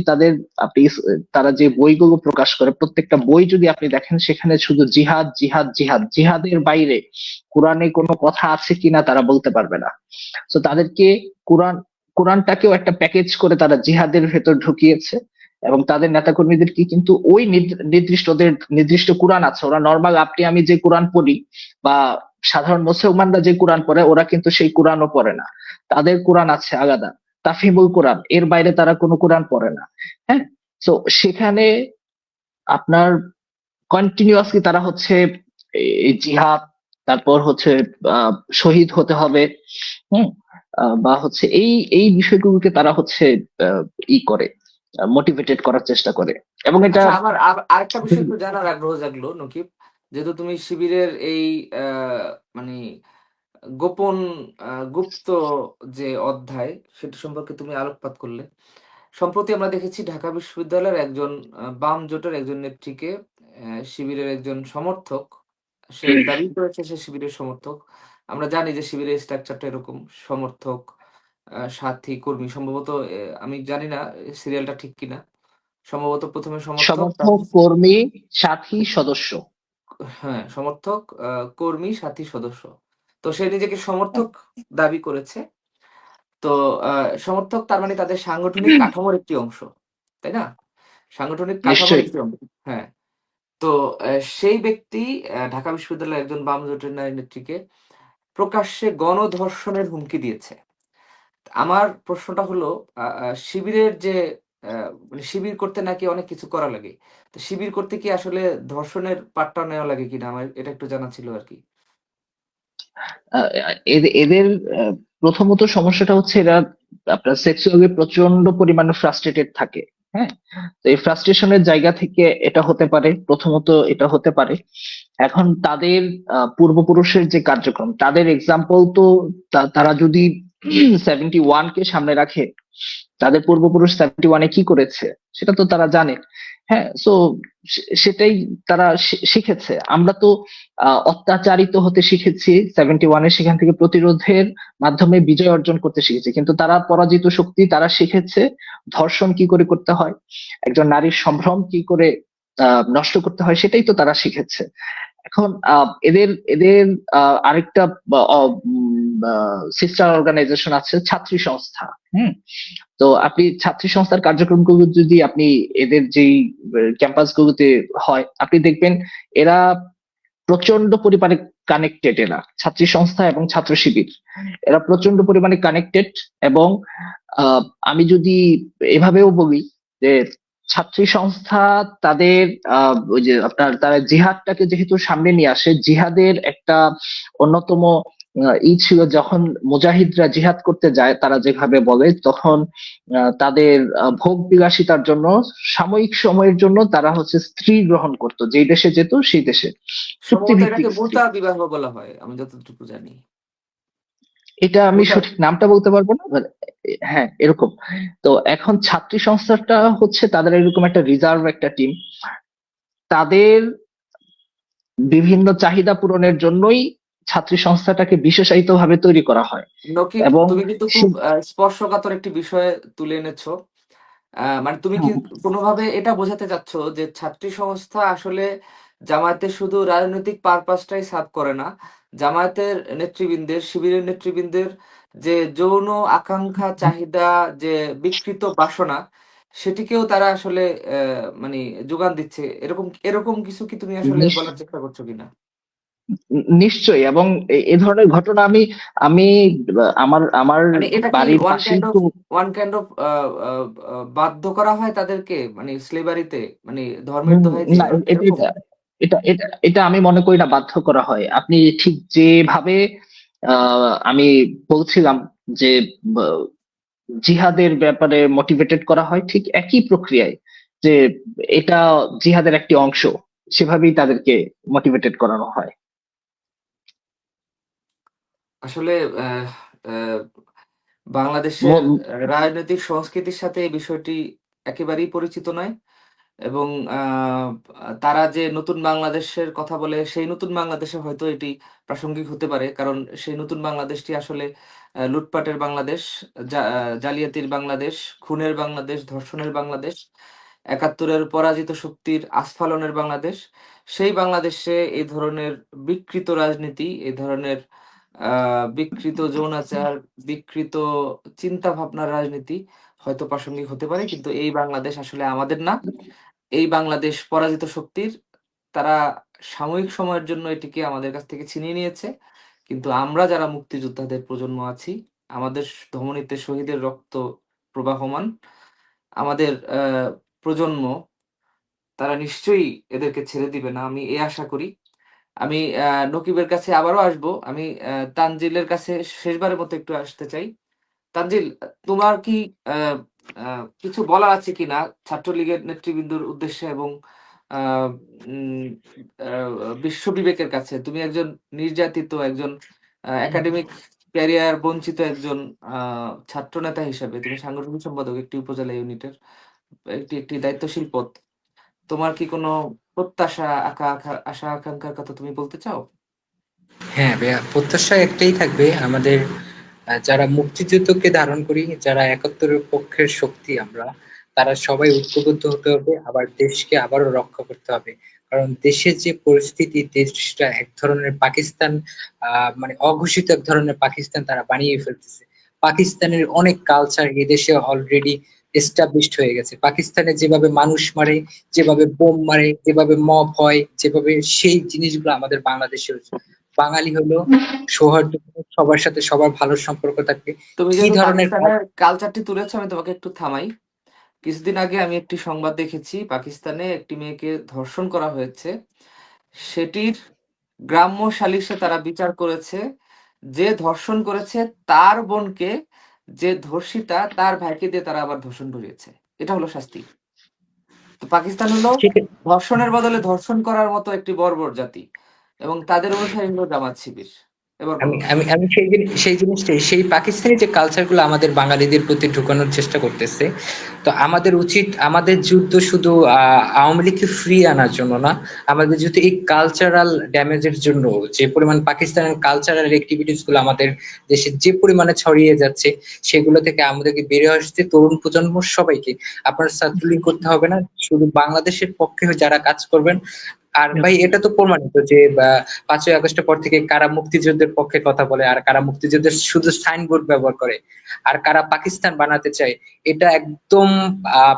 তারা যে বইগুলো প্রকাশ করে প্রত্যেকটা বই যদি আপনি দেখেন, সেখানে শুধু জিহাদ জিহাদ জিহাদ, জিহাদের বাইরে কোরআনে কোনো কথা আছে কিনা তারা বলতে পারবে না। তো তাদেরকে কোরআনটাকেও একটা প্যাকেজ করে তারা জিহাদের ভেতর ঢুকিয়েছে, এবং তাদের নেতাকর্মীদেরকে কিন্তু ওই নির্দিষ্ট কোরআন আছে, ওরা নর্মাল আপনি আমি যে কোরআন পড়ি বা সাধারণ মুসলমানরা যে কোরআন পড়ে, ওরা কিন্তু সেই কোরআনও পড়ে না। তাদের কোরআন আছে আলাদা, তাফহিমুল কোরআন, এর বাইরে তারা কোনো কোরআন পড়ে না। হ্যাঁ, তো সেখানে আপনার কন্টিনিউয়াসলি তারা হচ্ছে এই জিহাদ, তারপর হচ্ছে শহীদ হতে হবে, হুম, বা হচ্ছে এই বিষয়গুলোকে তারা হচ্ছে করে মোটিভেটেড করার চেষ্টা করে, এবং এটা আচ্ছা, আমার আরেকটা বিষয় একটু জানার আগ্রহ জাগলো নকিব, যেহেতু তুমি শিবিরের এই মানে গোপন গুপ্ত যে অধ্যায় সেটা সম্পর্কে তুমি আলোকপাত করলে। সম্প্রতি আমরা দেখেছি ঢাকা বিশ্ববিদ্যালয়ের একজন বাম জোটের একজন নেত্রীকে শিবিরের একজন সমর্থক, সে দাবি করেছে সে শিবিরের সমর্থক। আমরা জানি যে শিবিরের স্ট্রাকচারটা এরকম: সমর্থক, সাথী, কর্মী। সম্ভবত আমি জানি না সিরিয়ালটা ঠিক কিনা। সম্ভবত প্রথমে সমর্থক, সমর্থক, কর্মী, সাথী, সদস্য। হ্যাঁ, সমর্থক, কর্মী, সাথী, সদস্য। তো সে নিজেকে সমর্থক দাবি করেছে। তো সমর্থক তার মানে তাদের সাংগঠনিক কাঠামোর একটি অংশ, তাই না? সাংগঠনিক কাঠামোর নিশ্চয়ই। একটি অংশ। হ্যাঁ। তো সেই ব্যক্তি ঢাকা বিশ্ববিদ্যালয়ের একজন বাম জোটের নারী নেত্রীকে প্রকাশ্যে গণধর্ষণের হুমকি দিয়েছে। আমার প্রশ্নটা হলো, শিবিরের যে মানে শিবির করতে নাকি অনেক কিছু করা লাগে। তো শিবির করতে কি আসলে ধর্ষণের পাট্টা নেওয়া লাগে কিনা, আমার এটা একটু জানা ছিল আরকি। এদের প্রথমত সমস্যাটা হচ্ছে এরা আপনার সেক্সুয়ালি প্রচন্ড পরিমাণে ফ্রাস্ট্রেটেড থাকে। হ্যাঁ, তো এই ফ্রাস্ট্রেশনের জায়গা থেকে এটা হতে পারে, প্রথমত এটা হতে পারে। এখন তাদের পূর্বপুরুষের যে কার্যক্রম, তাদের এক্সাম্পল তো তারা যদি 71 কে সামনে রাখে, তাদের পূর্বপুরুষ 71-এ কি করেছে সেটা তো তারা জানে। হ্যাঁ, সো সেটাই তারা শিখেছে। আমরা তো অত্যাচারিত হতে শিখেছি 71-এ, সেখান থেকে প্রতিরোধের মাধ্যমে বিজয় অর্জন করতে শিখেছি, কিন্তু তারা পরাজিত শক্তি, তারা শিখেছে ধর্ষণ কি করে করতে হয়, একজন নারীর সম্ভ্রম কি করে নষ্ট করতে হয়, সেটাই তো তারা শিখেছে। এখন এদের এদের আরেকটা সিস্টার অর্গানাইজেশন আছে, ছাত্রী সংস্থা। তো আপনি ছাত্রী সংস্থার কার্যক্রমগুলো যদি আপনি এদের যেই ক্যাম্পাস গুলোতে হয় আপনি দেখবেন, এরা প্রচন্ড পরিমাণে কানেক্টেড, এরা ছাত্রী সংস্থা এবং ছাত্র শিবির, এরা প্রচন্ড পরিমাণে কানেক্টেড। এবং আমি যদি এভাবেও বলি যে ছাত্রী সংস্থা তাদের ওই যে আপনার তারা জিহাদটাকে যেহেতু সামনে নিয়ে আসে, জিহাদের একটা অন্যতম ছিল, যখন মুজাহিদরা জিহাদ করতে যায় তারা যেভাবে বলে, তখন তাদের ভোগ বিলাসিতার জন্য সাময়িক সময়ের জন্য তারা হচ্ছে স্ত্রী গ্রহণ করতো, যেই দেশে যেত সেই দেশে সম্ভবত চুক্তিভিত্তিক এটাকে স্ত্রী। মুতা বিবাহ বলা হয়, আমি যতটুকু জানি। এটা আমি মুতা। সঠিক নামটা বলতে পারবো না, হ্যাঁ এরকম। তো এখন ছাত্রী সংস্থাটা হচ্ছে তাদের এরকম একটা রিজার্ভ একটা টিম, তাদের বিভিন্ন চাহিদা পূরণের জন্যই ছাত্রী সংস্থাটাকে বিশেষায়িত ভাবে তৈরি করা হয়। নকিব, এবং তুমি কিন্তু খুব স্পর্শকাতর একটি বিষয় তুলে এনেছো। মানে তুমি কি কোনোভাবে এটা বোঝাতে চাচ্ছ যে ছাত্রী সংস্থা আসলে জামায়াতের শুধু রাজনৈতিক পারপাসটাই সার্ভ করে না, জামায়াতের নেতৃবৃন্দের, শিবিরের নেতৃবৃন্দের যে যৌন আকাঙ্ক্ষা, চাহিদা, যে বিকৃত বাসনা, সেটিকেও তারা আসলে মানে যোগান দিচ্ছে, এরকম এরকম কিছু কি তুমি আসলে বলার চেষ্টা করছো কিনা? নিশ্চয়ই, এবং এ ধরনের ঘটনা আমি আমি আমার আমার মানে এটা কি বাড়ির ওয়ান পাশেই কাইন্ড অফ তো। ওয়ান কাইন্ড অফ বাধ্য করা হয় তাদেরকে, মানে স্লেভারিতে, মানে ধর্মের হুম, দোহাই না, দিয়ে, এটা এরকম? এটা এটা এটা এটা আমি মনে করি না বাধ্য করা হয়। আপনি ঠিক যেভাবে আমি বলছিলাম যে আহ, জিহাদের ব্যাপারে মোটিভেটেড করা হয়, ঠিক একই প্রক্রিয়ায় যে এটা জিহাদের একটি অংশ, সেভাবেই তাদেরকে মোটিভেটেড করানো হয়। আসলে আহ, আহ, বাংলাদেশের রাজনৈতিক সংস্কৃতির সাথে এই বিষয়টি একেবারেই পরিচিত নয় এবং তারা যে নতুন বাংলাদেশের কথা বলে সেই নতুন বাংলাদেশে হয়তো এটি প্রাসঙ্গিক হতে পারে, কারণ সেই নতুন বাংলাদেশটি আসলে লুটপাটের বাংলাদেশ, জালিয়াতির বাংলাদেশ, খুনের বাংলাদেশ, ধর্ষণের বাংলাদেশ, একাত্তরের পরাজিত শক্তির আস্ফালনের বাংলাদেশ। সেই বাংলাদেশে এই ধরনের বিকৃত রাজনীতি, এই ধরনের বিকৃত যৌনাচার, বিকৃত চিন্তা ভাবনার রাজনীতি হয়তো প্রাসঙ্গিক হতে পারে, কিন্তু এই বাংলাদেশ আসলে আমাদের না। এই বাংলাদেশ পরাজিত শক্তির। তারা সাময়িক সময়ের জন্য এটিকে আমাদের কাছ থেকে ছিনিয়ে নিয়েছে, কিন্তু আমরা যারা মুক্তিযোদ্ধাদের প্রজন্ম আছি, আমাদের ধমনীতে শহীদের রক্ত প্রবাহমান, আমাদের প্রজন্ম, তারা নিশ্চয়ই এদেরকে ছেড়ে দিবে না, আমি এই আশা করি। আমি নকিবের কাছে আবারও আসবো। আমি তানজিলের কাছে শেষবারের মতো একটু আসতে চাই। তানজিল, তোমার কি আহ, কিছু বলার আছে কিনা ছাত্রলীগের নেতৃবৃন্দর উদ্দেশ্যে এবং আহ, উম, আহ, বিশ্ব বিবেকের কাছে? তুমি একজন নির্যাতিত, একজন একাডেমিক ক্যারিয়ার বঞ্চিত একজন ছাত্র নেতা হিসেবে, তুমি সাংগঠনিক সম্পাদক একটি উপজেলা ইউনিটের, একটি একটি দায়িত্বশীল পদ। তোমার কি কোনো প্রত্যাশা, আশা আকাঙ্ক্ষার কথা তুমি বলতে চাও? হ্যাঁ ভাইয়া, প্রত্যাশা একটাই থাকবে আমাদের, যারা মুক্তিযুদ্ধকে ধারণ করি, যারা একাত্তরের পক্ষের শক্তি আমরা, তারা সবাই ঐক্যবদ্ধ হতে হবে, আবার দেশকে আবারও রক্ষা করতে হবে। কারণ দেশের যে পরিস্থিতি, দেশটা এক ধরনের পাকিস্তান, মানে অঘোষিত এক ধরনের পাকিস্তান তারা বানিয়ে ফেলতেছে। পাকিস্তানের অনেক কালচার এদেশে অলরেডি এস্টাবলিশড হয়ে গেছে। পাকিস্তানে যেভাবে মানুষ মারে, যেভাবে বোম মারে, যেভাবে মব হয়, যেভাবে, সেই জিনিসগুলো আমাদের বাংলাদেশে হচ্ছে। বাঙালি হলো সৌহার্দ্যপূর্ণ, সবার সাথে সবার ভালো সম্পর্ক থাকবে। তুমি কি যেহেতু ধরনের পাকিস্তানের কালচারটি তুলেছো, আমি তোমাকে একটু থামাই। কিছুদিন আগে আমি একটি সংবাদ দেখেছি, পাকিস্তানে একটি মেয়েকে ধর্ষণ করা হয়েছে। সেটির গ্রাম্য সালিশে তারা বিচার করেছে, যে ধর্ষণ করেছে তার বোনকে, যে ধর্ষিতা তার ভাইকে দিয়ে তারা আবার ধর্ষণ করিয়েছে। এটা হলো শাস্তি। তো পাকিস্তান হলো সেটা, ধর্ষণের বদলে ধর্ষণ করার মতো একটি বর্বর জাতি, এবং তাদের অনুসারী হলো জামাত শিবির। এবার আমি বলো। আমি আমি সেই জিনিসটাই, সেই পাকিস্তানি যে কালচার গুলো আমাদের বাঙালিদের প্রতি ঢুকানোর চেষ্টা করতেছে। তো আমাদের উচিত, আমাদের যুদ্ধ শুধু আওয়ামী লীগকে ফ্রি আনার জন্য না, আমাদের যুদ্ধ এই কালচারাল ড্যামেজের জন্য। যে পরিমাণ পাকিস্তানের কালচারাল অ্যাক্টিভিটিস গুলো আমাদের দেশে যে পরিমাণে ছড়িয়ে যাচ্ছে, সেগুলো থেকে আমাদেরকে বেরিয়ে আসতে, তরুণ প্রজন্ম সবাইকে, আপনার ছাত্রলীগ করতে হবে না, শুধু বাংলাদেশের পক্ষে যারা কাজ করবেন। আর ভাই, এটা তো প্রমাণিত যে 5ই আগস্টের পর থেকে কারা মুক্তিযুদ্ধের পক্ষে কথা বলে, আর কারা মুক্তিযুদ্ধের শুধু সাইনবোর্ড ব্যবহার করে, আর কারা পাকিস্তান বানাতে চায়, এটা একদম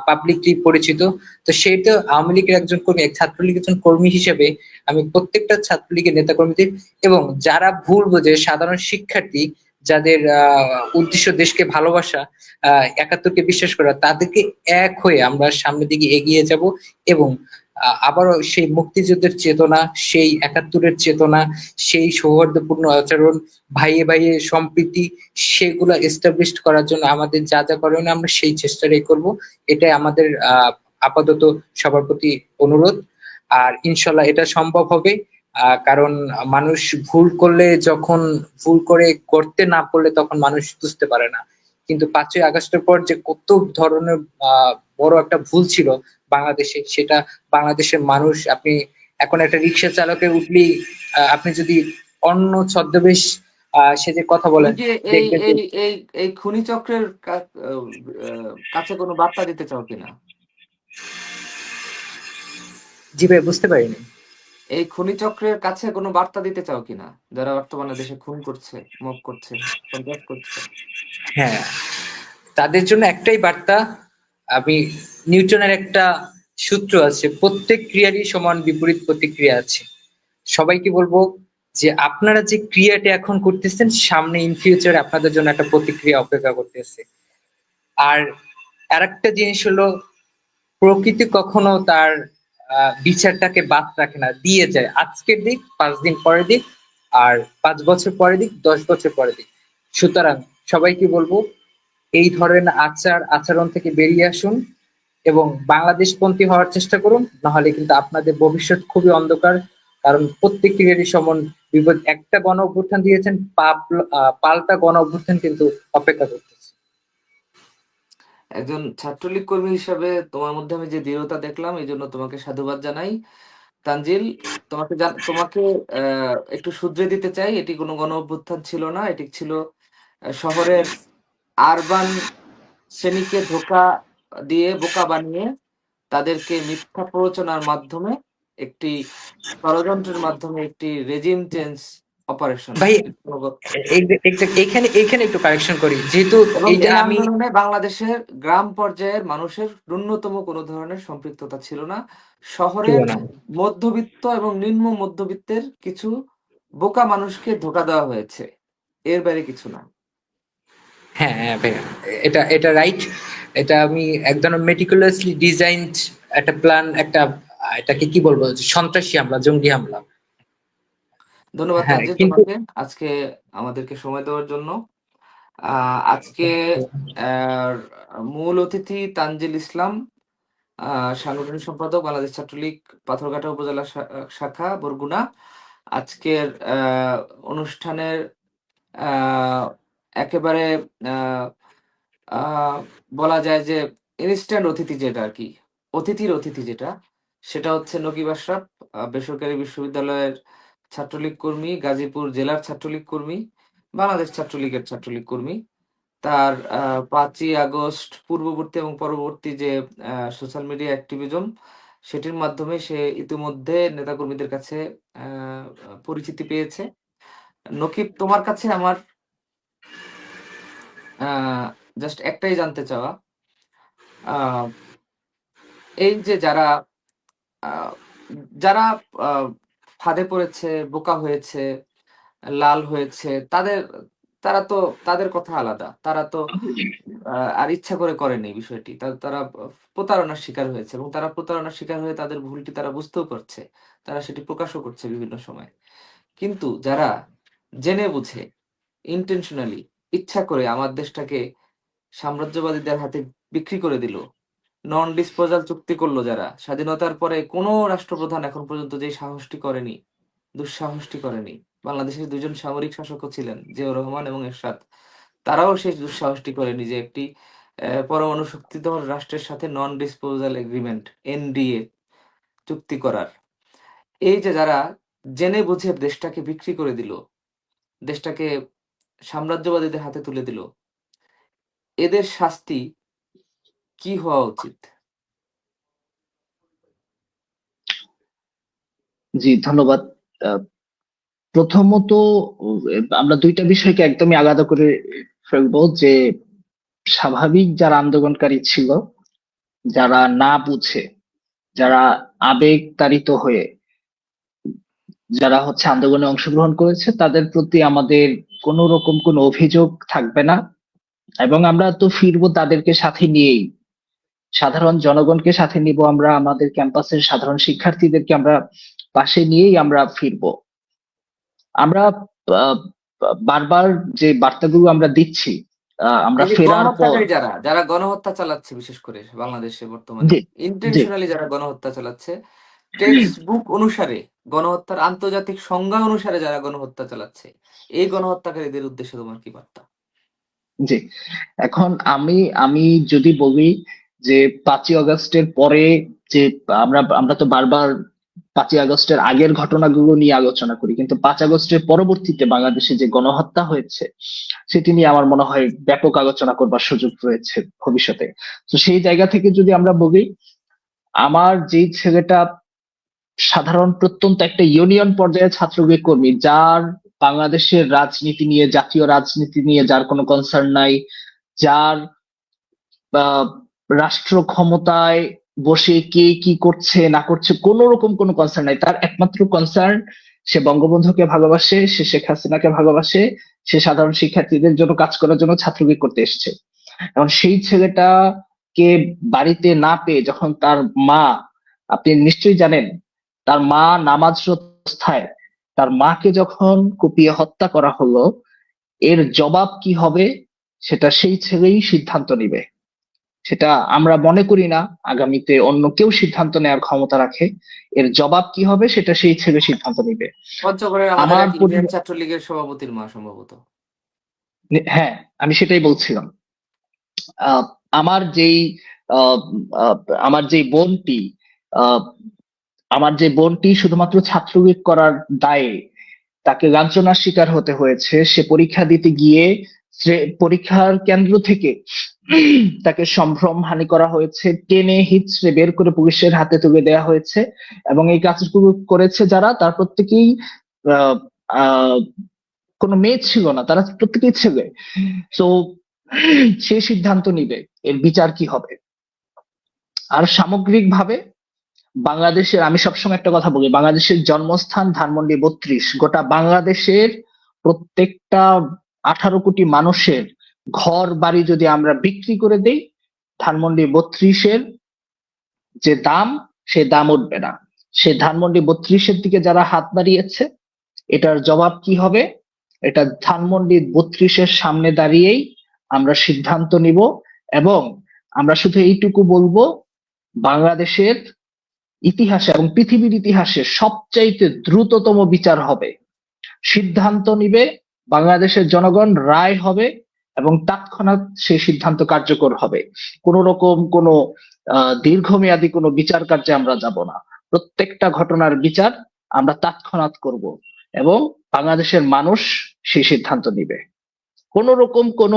পাবলিকলি পরিচিত। তো সেইটা আওয়ামী লীগের একজন কর্মী, এক ছাত্রলীগের একজন কর্মী হিসেবে আমি প্রত্যেকটা ছাত্রলীগের নেতা কর্মীদের, এবং যারা ভুল বোঝে, সাধারণ শিক্ষার্থী যাদের উদ্দেশ্য দেশকে ভালোবাসা, 71কে বিশ্বাস করা, তাদেরকে এক হয়ে আমরা সামনের দিকে এগিয়ে যাব। এবং আবারও সেই মুক্তিযুদ্ধের চেতনা, সেই 71-এর চেতনা, সেই সৌহার্দ্যপূর্ণ আচরণ, ভাইয়ে ভাইয়ে সম্প্রীতি, সেগুলো এস্টাবলিশড করার জন্য আমাদের যা যা করণীয় আমরা সেই চেষ্টাটাই করব। এটাই আমাদের আপাতত সবার প্রতি অনুরোধ। আর ইনশাল্লাহ এটা সম্ভব হবে। কারণ মানুষ ভুল করলে, যখন ভুল করে করতে না পারলে, তখন মানুষ বুঝতে পারে না। কিন্তু 5ই আগস্টের পর যে কত ধরনের বড় একটা ভুল ছিল বাংলাদেশে, সেটা বাংলাদেশের মানুষ, আপনি এখন একটা রিক্সা চালকে উঠলেই, আপনি যদি অন্য ছদ্মবেশ সেজে কথা তুমি বলেন, কি এই দেখবেন যে, এই এই এই খুনি চক্রের কাছে কোনো বার্তা দিতে চাও কিনা? জি ভাই, বুঝতে পারিনি। এই খুনি চক্রের কাছে কোনো বার্তা দিতে চাও কিনা, যারা বর্তমানে দেশে খুন করছে, মব করছে, সন্ত্রাস করছে? হ্যাঁ, তাদের জন্য একটাই বার্তা। আমি, নিউটনের একটা সূত্র আছে, প্রত্যেক ক্রিয়ারই সমান বিপরীত প্রতিক্রিয়া আছে। সবাইকে বলবো যে আপনারা যে ক্রিয়াটা এখন করতেছেন, সামনে ইন ফিউচার আপনাদের জন্য একটা প্রতিক্রিয়া অপেক্ষা করতেছে। আর আরেকটা জিনিস হলো, প্রকৃতি কখনো তার বিচারটাকে বাদ রাখে না, দিয়ে যায়। আজকের দিক, 5 দিন পরের দিক, আর 5 বছর পরের দিক, 10 বছর পরের দিক। সুতরাং সবাইকে বলবো, এই ধরনের আচরণ থেকে বেরিয়ে আসুন এবং বাংলাদেশপন্থী হওয়ার চেষ্টা করুন, নাহলে কিন্তু আপনাদের ভবিষ্যৎ খুবই অন্ধকার। কারণ প্রত্যেকেরই সমান বিপদ। একটা গণ অভ্যুত্থান দিয়েছেন, পাল্টা গণ অভ্যুত্থান কিন্তু অপেক্ষা করতেছে। একজন ছাত্রলীগ কর্মী হিসাবে তোমার মধ্যে আমি যে দৃঢ়তা দেখলাম, এই জন্য তোমাকে সাধুবাদ জানাই। তানজিল, তোমাকে একটু শুধরে দিতে চাই, এটি কোনো গণ অভ্যুত্থান ছিল না, এটি ছিল শহরের আরবান শ্রেণীকে ধোঁকা দিয়ে বোকা বানিয়ে তাদেরকে মিথ্যা প্ররোচনার মাধ্যমে একটি ষড়যন্ত্রের মাধ্যমে একটি রেজিম চেঞ্জ অপারেশন। ভাই এখানে এখানে একটু কারেকশন করি, যেহেতু এবং এইটা এই আমি আন্দোলনে বাংলাদেশের গ্রাম পর্যায়ের মানুষের ন্যূনতম কোনো ধরনের সম্পৃক্ততা ছিল না। ছিল শহরের না। মধ্যবিত্ত এবং নিম্ন মধ্যবিত্তের কিছু বোকা মানুষকে ধোঁকা দেওয়া হয়েছে, এর বাইরে কিছু না। হ্যাঁ, হ্যাঁ ভাইয়া, এটা এটা রাইট। এটা আমি একদম মেটিকুলাসলি ডিজাইনড একটা প্ল্যান, একটা এটাকে কি বলবো, সন্ত্রাসী হামলা, জঙ্গি হামলা। ধন্যবাদ হ্যাঁ তানজিল কিন্তু তোমাকে আজকে আমাদেরকে সময় দেওয়ার জন্য। আজকে মূল অতিথি তানজিল ইসলাম, সাংগঠনিক সম্পাদক বাংলাদেশ ছাত্রলীগ পাথরঘাটা উপজেলা শাখা বরগুনা। আজকের অনুষ্ঠানের আহ, একেবারে আহ, আহ, বলা যায় যে ইনস্ট্যান্ট অতিথি যেটা আর কি, অতিথির অতিথি যেটা, সেটা হচ্ছে নকিব আশরাফ, বেসরকারি বিশ্ববিদ্যালয়ের ছাত্রলীগ কর্মী, গাজীপুর জেলার ছাত্রলীগ কর্মী, বাংলাদেশ ছাত্রলীগের ছাত্রলীগ কর্মী। তার 5ই আগস্ট পূর্ববর্তী এবং পরবর্তী যে সোশ্যাল মিডিয়া অ্যাক্টিভিজম, সেটির মাধ্যমে সে ইতিমধ্যে নেতাকর্মীদের কাছে আহ, পরিচিতি পেয়েছে। নকিব, তোমার কাছে আমার জাস্ট একটাই জানতে চাওয়া, আহ, এই যে যারা আহ, যারা আহ, ফাঁদে পড়েছে, বোকা হয়েছে, লাল হয়েছে, তারা তো, তাদের কথা আলাদা, তারা তো আর ইচ্ছা করে করেনি বিষয়টি, তারা প্রতারণার শিকার হয়েছে এবং তারা প্রতারণার শিকার হয়ে তাদের ভুলটি তারা বুঝতেও পারছে, তারা সেটি প্রকাশও করছে বিভিন্ন সময়। কিন্তু যারা জেনে বুঝে, ইন্টেনশনালি, ইচ্ছা করে আমার দেশটাকে সাম্রাজ্যবাদীদের হাতে বিক্রি করে দিল, নন ডিসপোজাল চুক্তি করলো, যারা স্বাধীনতার পরে কোনো রাষ্ট্রপ্রধান এখন পর্যন্ত যে সাহসটি করেনি, দুঃসাহসটি করেনি, বাংলাদেশের দুজন সামরিক শাসকও ছিলেন, জিয়াউর রহমান এবং এরশাদ, তারাও সেই দুঃসাহসটি করেনি যে একটি পরমাণু শক্তিধর রাষ্ট্রের সাথে নন ডিসপোজাল এগ্রিমেন্ট, এনডিএ চুক্তি করার। এই যে যারা জেনে বুঝে দেশটাকে বিক্রি করে দিল, দেশটাকে সাম্রাজ্যবাদীদের হাতে তুলে দিল, এদের শাস্তি কি হওয়া উচিত? জি, ধন্যবাদ। আহ, প্রথমত আমরা দুইটা বিষয়কে একদমই আলাদা করে ফেলবো, যে স্বাভাবিক যারা আন্দোলনকারী ছিল, যারা না বুঝে, যারা আবেগ তাড়িত হয়ে যারা আন্দোলনে অংশগ্রহণ করেছে, তাদের প্রতি আমাদের কোন রকম কোনো অভিযোগ থাকবে না। এবং আমরা তো ফিরবো তাদেরকে সাথে নিয়েই, সাধারণ জনগণকে সাথে নিব, আমরা আমাদের ক্যাম্পাসের সাধারণ শিক্ষার্থীদেরকে আমরা পাশে নিয়েই আমরা ফিরবো। আমরা আহ, বারবার যে বার্তাগুলো আমরা দিচ্ছি, আমরা এই যে ফেরার পর, গণহত্যাকারী যারা যারা গণহত্যা চালাচ্ছে, বিশেষ করে বাংলাদেশে বর্তমানে জি জি ইন্টেনশনালি যারা গণহত্যা চালাচ্ছে, টেক্সট বুক অনুসারে, গণহত্যার আন্তর্জাতিক সংজ্ঞা অনুসারে যারা গণহত্যা চালাচ্ছে, এই গণহত্যাকারীদের উদ্দেশ্যে তোমার কি বার্তা? জি এখন আমি আমি যদি বলি যে 5ই আগস্টের পরে, যে আমরা আমরা তো বারবার 5ই আগস্টের আগের ঘটনাগুলো নিয়ে আলোচনা করি, কিন্তু 5 আগস্টের পরবর্তীতে বাংলাদেশে যে গণহত্যা হয়েছে সেটি নিয়ে আমার মনে হয় ব্যাপক আলোচনা করবার সুযোগ রয়েছে ভবিষ্যতে। তো সেই জায়গা থেকে যদি আমরা বলি, আমার যেই ছেলেটা সাধারণ প্রত্যন্ত একটা ইউনিয়ন পর্যায়ে ছাত্রলীগ কর্মী, যার বাংলাদেশের রাজনীতি নিয়ে, জাতীয় রাজনীতি নিয়ে যার কোনো কনসার্ন নাই, যার আহ, রাষ্ট্র ক্ষমতায় বসে কে কি করছে না করছে কোন রকম কোনো কনসার্ন নাই, তার একমাত্র কনসার্ন সে বঙ্গবন্ধুকে ভালোবাসে, সে শেখ হাসিনাকে ভালোবাসে, সে সাধারণ শিক্ষার্থীদের জন্য কাজ করার জন্য ছাত্রলীগ করতে এসেছে। এখন সেই ছেলেটাকে বাড়িতে না পেয়ে যখন তার মা, আপনি নিশ্চয়ই জানেন, তার মা নামাজরত অবস্থায় তার মাকে যখন কুপিয়ে হত্যা করা হলো, এর জবাব কি হবে সেটা সেই ছেলেই সিদ্ধান্ত নিবে। সেটা আমরা মনে করি না আগামীতে অন্য কেউ সিদ্ধান্ত নেওয়ার ক্ষমতা রাখে। এর জবাব কি হবে সেটা সেই ছেলে সিদ্ধান্ত নিবে। পঞ্চগড়ের আমাদের আমার এক ইউনিয়ন ছাত্রলীগের সভাপতির মা সম্ভবত। হ্যাঁ, আমি সেটাই বলছিলাম। আহ, আমার যেই আহ, আহ, আমার যে বোনটি আহ, আমার যে বোনটি শুধুমাত্র ছাত্রলীগ করার দায়ে তাকে লাঞ্ছনার শিকার হতে হয়েছে। সে পরীক্ষা দিতে গিয়ে পরীক্ষার কেন্দ্র থেকে তাকে সম্ভ্রমহানি করা হয়েছে, টেনে হিচড়ে বের করে পুলিশের হাতে তুলে দেওয়া হয়েছে। এবং এই কাজগুলো করেছে যারা, তার প্রত্যেকেই আহ, আহ, কোনো মেয়ে ছিল না, তারা প্রত্যেকেই ছেলে। তো সে সিদ্ধান্ত নিবে এর বিচার কি হবে। আর সামগ্রিকভাবে বাংলাদেশের, আমি সবসময় একটা কথা বলি, বাংলাদেশের জন্মস্থান ধানমন্ডি 32। গোটা বাংলাদেশের প্রত্যেকটা 18 কোটি মানুষের ঘর বাড়ি যদি আমরা বিক্রি করে দেই, ধানমন্ডি 32-এর যে দাম, সে দাম উঠবে না। সে ধানমন্ডি 32-এর দিকে যারা হাত বাড়িয়েছে, এটার জবাব কি হবে, এটা ধানমন্ডি 32-এর সামনে দাঁড়িয়েই আমরা সিদ্ধান্ত নিব। এবং আমরা শুধু এইটুকু বলবো, বাংলাদেশের ইতিহাসে এবং পৃথিবীর ইতিহাসে সবচাইতে দ্রুততম বিচার হবে, সিদ্ধান্ত নিবে বাংলাদেশের জনগণ, রায় হবে এবং তৎক্ষণাৎ সেই সিদ্ধান্ত কার্যকর হবে। কোন রকম কোন দীর্ঘমেয়াদী কোনো বিচার কার্যে আমরা যাব না। প্রত্যেকটা ঘটনার বিচার আমরা তৎক্ষণাৎ করব এবং বাংলাদেশের মানুষ সেই সিদ্ধান্ত নিবে। কোন রকম কোন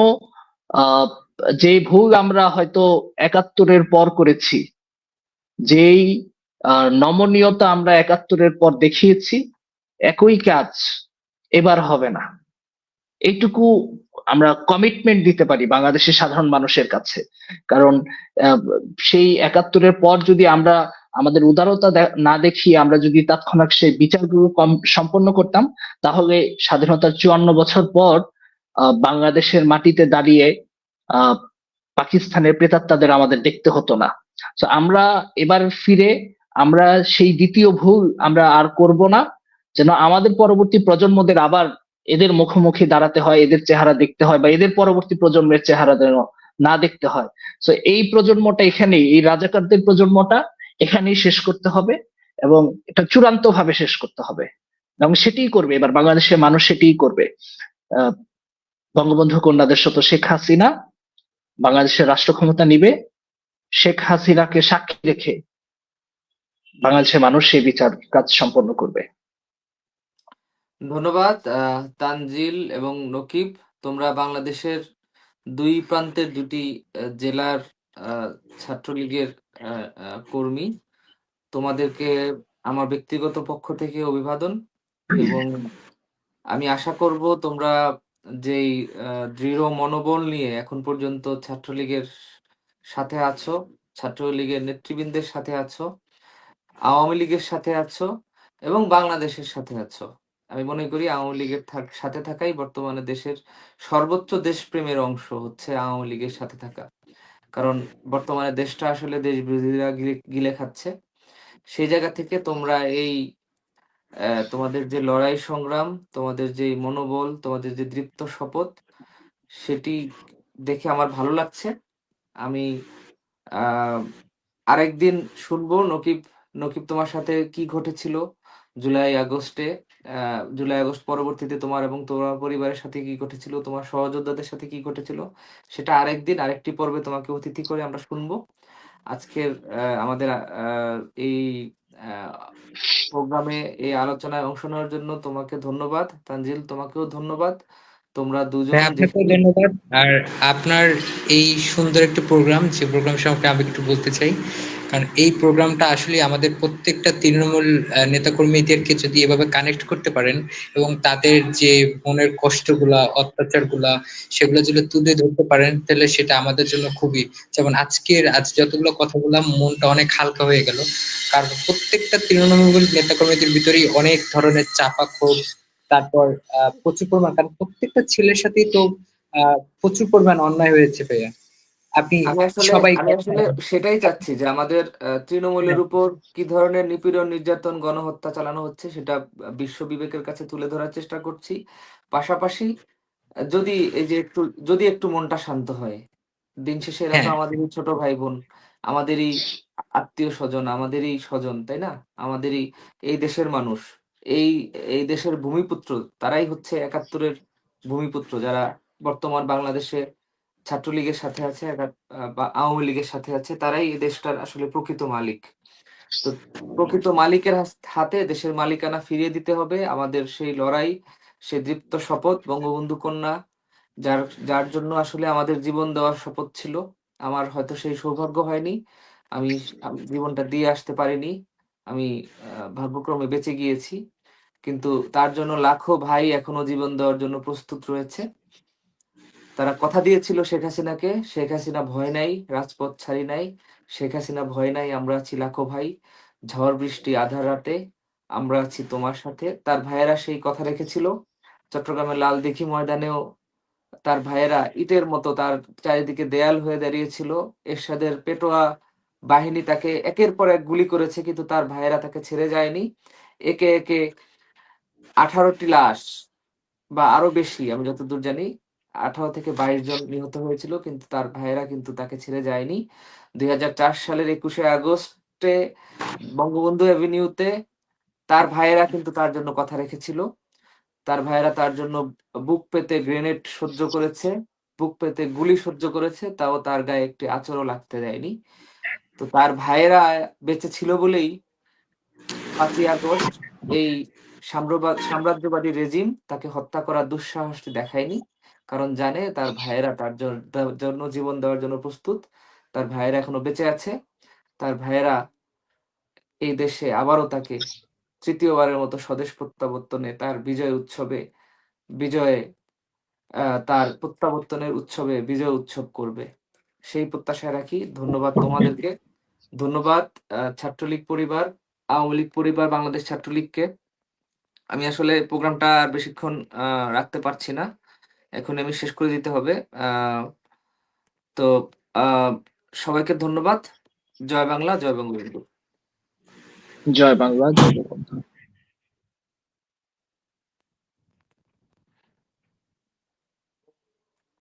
আহ যে ভুল আমরা হয়তো 71-এর পর করেছি, যেই নমনীয়তা আমরা 71-এর পর দেখিয়েছি, একই কাজ এবার হবে না। এইটুকু আমরা কমিটমেন্ট দিতে পারি বাংলাদেশের সাধারণ মানুষের কাছে। কারণ আহ, সেই 71-এর পর যদি আমরা আমাদের উদারতা না দেখিয়ে আমরা যদি তৎক্ষণাৎ সেই বিচারগুলো সম্পন্ন করতাম, তাহলে স্বাধীনতার 54 বছর পর বাংলাদেশের মাটিতে দাঁড়িয়ে আহ পাকিস্তানের প্রেতাত্মাদের আমাদের দেখতে হতো না। তো আমরা এবার ফিরে আমরা সেই দ্বিতীয় ভুল আমরা আর করব না, যেন আমাদের পরবর্তী প্রজন্মদের আবার এদের মুখোমুখি দাঁড়াতে হয়, এদের চেহারা দেখতে হয়, বা এদের পরবর্তী প্রজন্মের চেহারা যেন না দেখতে হয়। তো এই প্রজন্মটা এখানেই, এই রাজাকারদের প্রজন্মটা এখানেই শেষ করতে হবে এবং এটা চূড়ান্ত ভাবে শেষ করতে হবে। এবং সেটাই করবে এবার বাংলাদেশের মানুষ, সেটাই করবে। আহ বঙ্গবন্ধু কন্যাদের শত শেখ হাসিনা বাংলাদেশের রাষ্ট্র ক্ষমতা নিবে, শেখ হাসিনাকে সাক্ষী রেখে বাংলাদেশের মানুষ সেই বিচার কাজ সম্পন্ন করবে। ধন্যবাদ তানজিল এবং নকিব। তোমরা বাংলাদেশের দুই প্রান্তের দুটি জেলার ছাত্রলীগের কর্মী। তোমাদেরকে আমার ব্যক্তিগত পক্ষ থেকে অভিবাদন এবং আমি আশা করব তোমরা যেই দৃঢ় মনোবল নিয়ে এখন পর্যন্ত ছাত্রলীগের সাথে আছো, ছাত্রলীগের নেতৃবৃন্দের সাথে আছো, আওয়ামী লীগের সাথে আছো এবং বাংলাদেশের সাথে আছো। আমি মনে করি আওয়ামী লীগের সাথে থাকাই বর্তমানে দেশের সর্বোচ্চ দেশপ্রেমের অংশ হচ্ছে আওয়ামী লীগের সাথে থাকা। কারণ বর্তমানে দেশটা আসলে দেশ বিরোধীরা গিলে খাচ্ছে। সেই জায়গা থেকে তোমরা এই তোমাদের যে লড়াই সংগ্রাম, তোমাদের যে মনোবল, তোমাদের যে দৃপ্ত শপথ, সেটি দেখে আমার ভালো লাগছে। আমি আহ আরেকদিন শুনবো নকিব, তোমার সাথে কি ঘটেছিল জুলাই আগস্টে, জুলাই আগস্ট পরবর্তীতে তোমার এবং তোমার পরিবারের সাথে কি ঘটেছিল, তোমার সহযোদ্ধাদের সাথে কি ঘটেছিল, সেটা আরেকদিন আরেকটি পর্বে তোমাকে অতিথি করে আমরা শুনবো। আজকের আমাদের এই প্রোগ্রামে এই আলোচনায় অংশ নেওয়ার জন্য তোমাকে ধন্যবাদ। তানজিল, তোমাকেও ধন্যবাদ। তোমরা দুজন হ্যাঁ, আপনাকেও ধন্যবাদ। আর আপনার এই সুন্দর একটা প্রোগ্রাম, যে প্রোগ্রাম সম্পর্কে আমি একটু বলতে চাই, কারণ এই প্রোগ্রামটা আসলে আমাদের প্রত্যেকটা তৃণমূল নেতাকর্মীদেরকে যদি এভাবে কানেক্ট করতে পারেন এবং তাদের যে মনের কষ্টগুলা, অত্যাচারগুলা, সেগুলো যদি তুলে ধরতে পারেন, তাহলে সেটা আমাদের জন্য খুবই, যেমন আজ যতগুলো কথা বললাম, মনটা অনেক হালকা হয়ে গেল। কারণ প্রত্যেকটা তৃণমূল নেতাকর্মীদের ভিতরেই অনেক ধরনের চাপা ক্ষোভ, তারপর প্রচুর পরিমাণ, কারণ প্রত্যেকটা ছেলের সাথেই তো প্রচুর পরিমাণ অন্যায় হয়েছে ভাইয়া। আপনি সবাই আমি আসলে সেটাই চাচ্ছি যে আমাদের তৃণমূলের উপর কি ধরনের নিপীড়ন, নির্যাতন, গণহত্যা চালানো হচ্ছে সেটা বিশ্ব বিবেকের কাছে তুলে ধরার চেষ্টা করছি। পাশাপাশি যদি এই যে একটু, যদি একটু মনটা শান্ত হয়, দিন শেষে এরা তো হ্যাঁ, আমাদেরই ছোট ভাই বোন, আমাদেরই আত্মীয় স্বজন, আমাদেরই স্বজন, তাই না? আমাদেরই এই দেশের মানুষ, এই এই দেশের ভূমিপুত্র। তারাই হচ্ছে একাত্তরের ভূমিপুত্র, যারা বর্তমান বাংলাদেশে ছাত্রলীগের সাথে আছে, বা আওয়ামী লীগের সাথে আছে। তারাই এই দেশটার আসলে প্রকৃত মালিক। তো প্রকৃত মালিকের হাতে দেশের মালিকানা ফিরিয়ে দিতে হবে। আমাদের সেই লড়াই, সে দীপ্ত শপথ, বঙ্গবন্ধু কন্যা, যার যার জন্য আসলে আমাদের জীবন দেওয়ার শপথ ছিল। আমার হয়তো সেই সৌভাগ্য হয়নি, আমি আমি জীবনটা দিয়ে আসতে পারিনি, আমি ভাগ্যক্রমে বেঁচে গিয়েছি। কিন্তু তার জন্য লাখো ভাই এখনো জীবন দেওয়ার জন্য প্রস্তুত রয়েছে। তারা কথা দিয়েছিল শেখ হাসিনাকে, শেখ হাসিনা ভয় নাই, রাজপথ ছাড়ি নাই, শেখ হাসিনা ভয় নাই, আমরা আছি লাখো ভাই, ঝড় বৃষ্টি আধার রাতে আমরা আছি তোমার সাথে। তার ভাইয়েরা সেই কথা রেখেছিল। চট্টগ্রামের লাল দিঘি ময়দানেও তার ভাইয়েরা ইটের মতো তার চারিদিকে দেয়াল হয়ে দাঁড়িয়েছিল। এরশাদের পেটোয়া বাহিনী তাকে একের পর এক গুলি করেছে, কিন্তু তার ভাইয়েরা তাকে ছেড়ে যায়নি। একে একে 18টি লাশ, বা আরো বেশি, আমি যতদূর জানি 18 থেকে 22 জন নিহত হয়েছিল, কিন্তু তার ভাইয়েরা কিন্তু তাকে ছেড়ে যায়নি। 2004 সালের 21শে আগস্টে বঙ্গবন্ধু এভিনিউতে তার ভাইয়েরা কিন্তু তার জন্য কথা রেখেছিল। তার ভাইয়েরা তার জন্য বুক পেতে গ্রেনেড সহ্য করেছে, বুক পেতে গুলি সহ্য করেছে, তাও তার গায়ে একটি আঁচড়ও লাগতে দেয়নি। তো তার ভাইয়েরা বেঁচে ছিল বলেই 5ই আগস্ট এই সাম্রাজ্যবাদী রেজিম তাকে হত্যা করার দুঃসাহসটি দেখায়নি। কারণ জানে তার ভাইয়েরা তার জন্য জীবন দেওয়ার জন্য প্রস্তুত। তার ভাইয়েরা এখনো বেঁচে আছে। তার ভাইয়েরা এই দেশে আবারও তাকে তৃতীয়বারের মতো স্বদেশ প্রত্যাবর্তনে, তার বিজয় উৎসবে, বিজয়ে তার প্রত্যাবর্তনের উৎসবে বিজয় উৎসব করবে, সেই প্রত্যাশা রাখি। ধন্যবাদ তোমাদেরকে, ধন্যবাদ ছাত্রলীগ পরিবার, আওয়ামী লীগ পরিবার, বাংলাদেশ ছাত্রলীগকে। আমি আসলে প্রোগ্রামটা আর বেশিক্ষণ রাখতে পারছি না, এখন আমি শেষ করে দিতে হবে। তো আহ, সবাইকে ধন্যবাদ। জয় বাংলা, জয় বঙ্গবন্ধু। জয় বাংলা, জয় বঙ্গবন্ধু।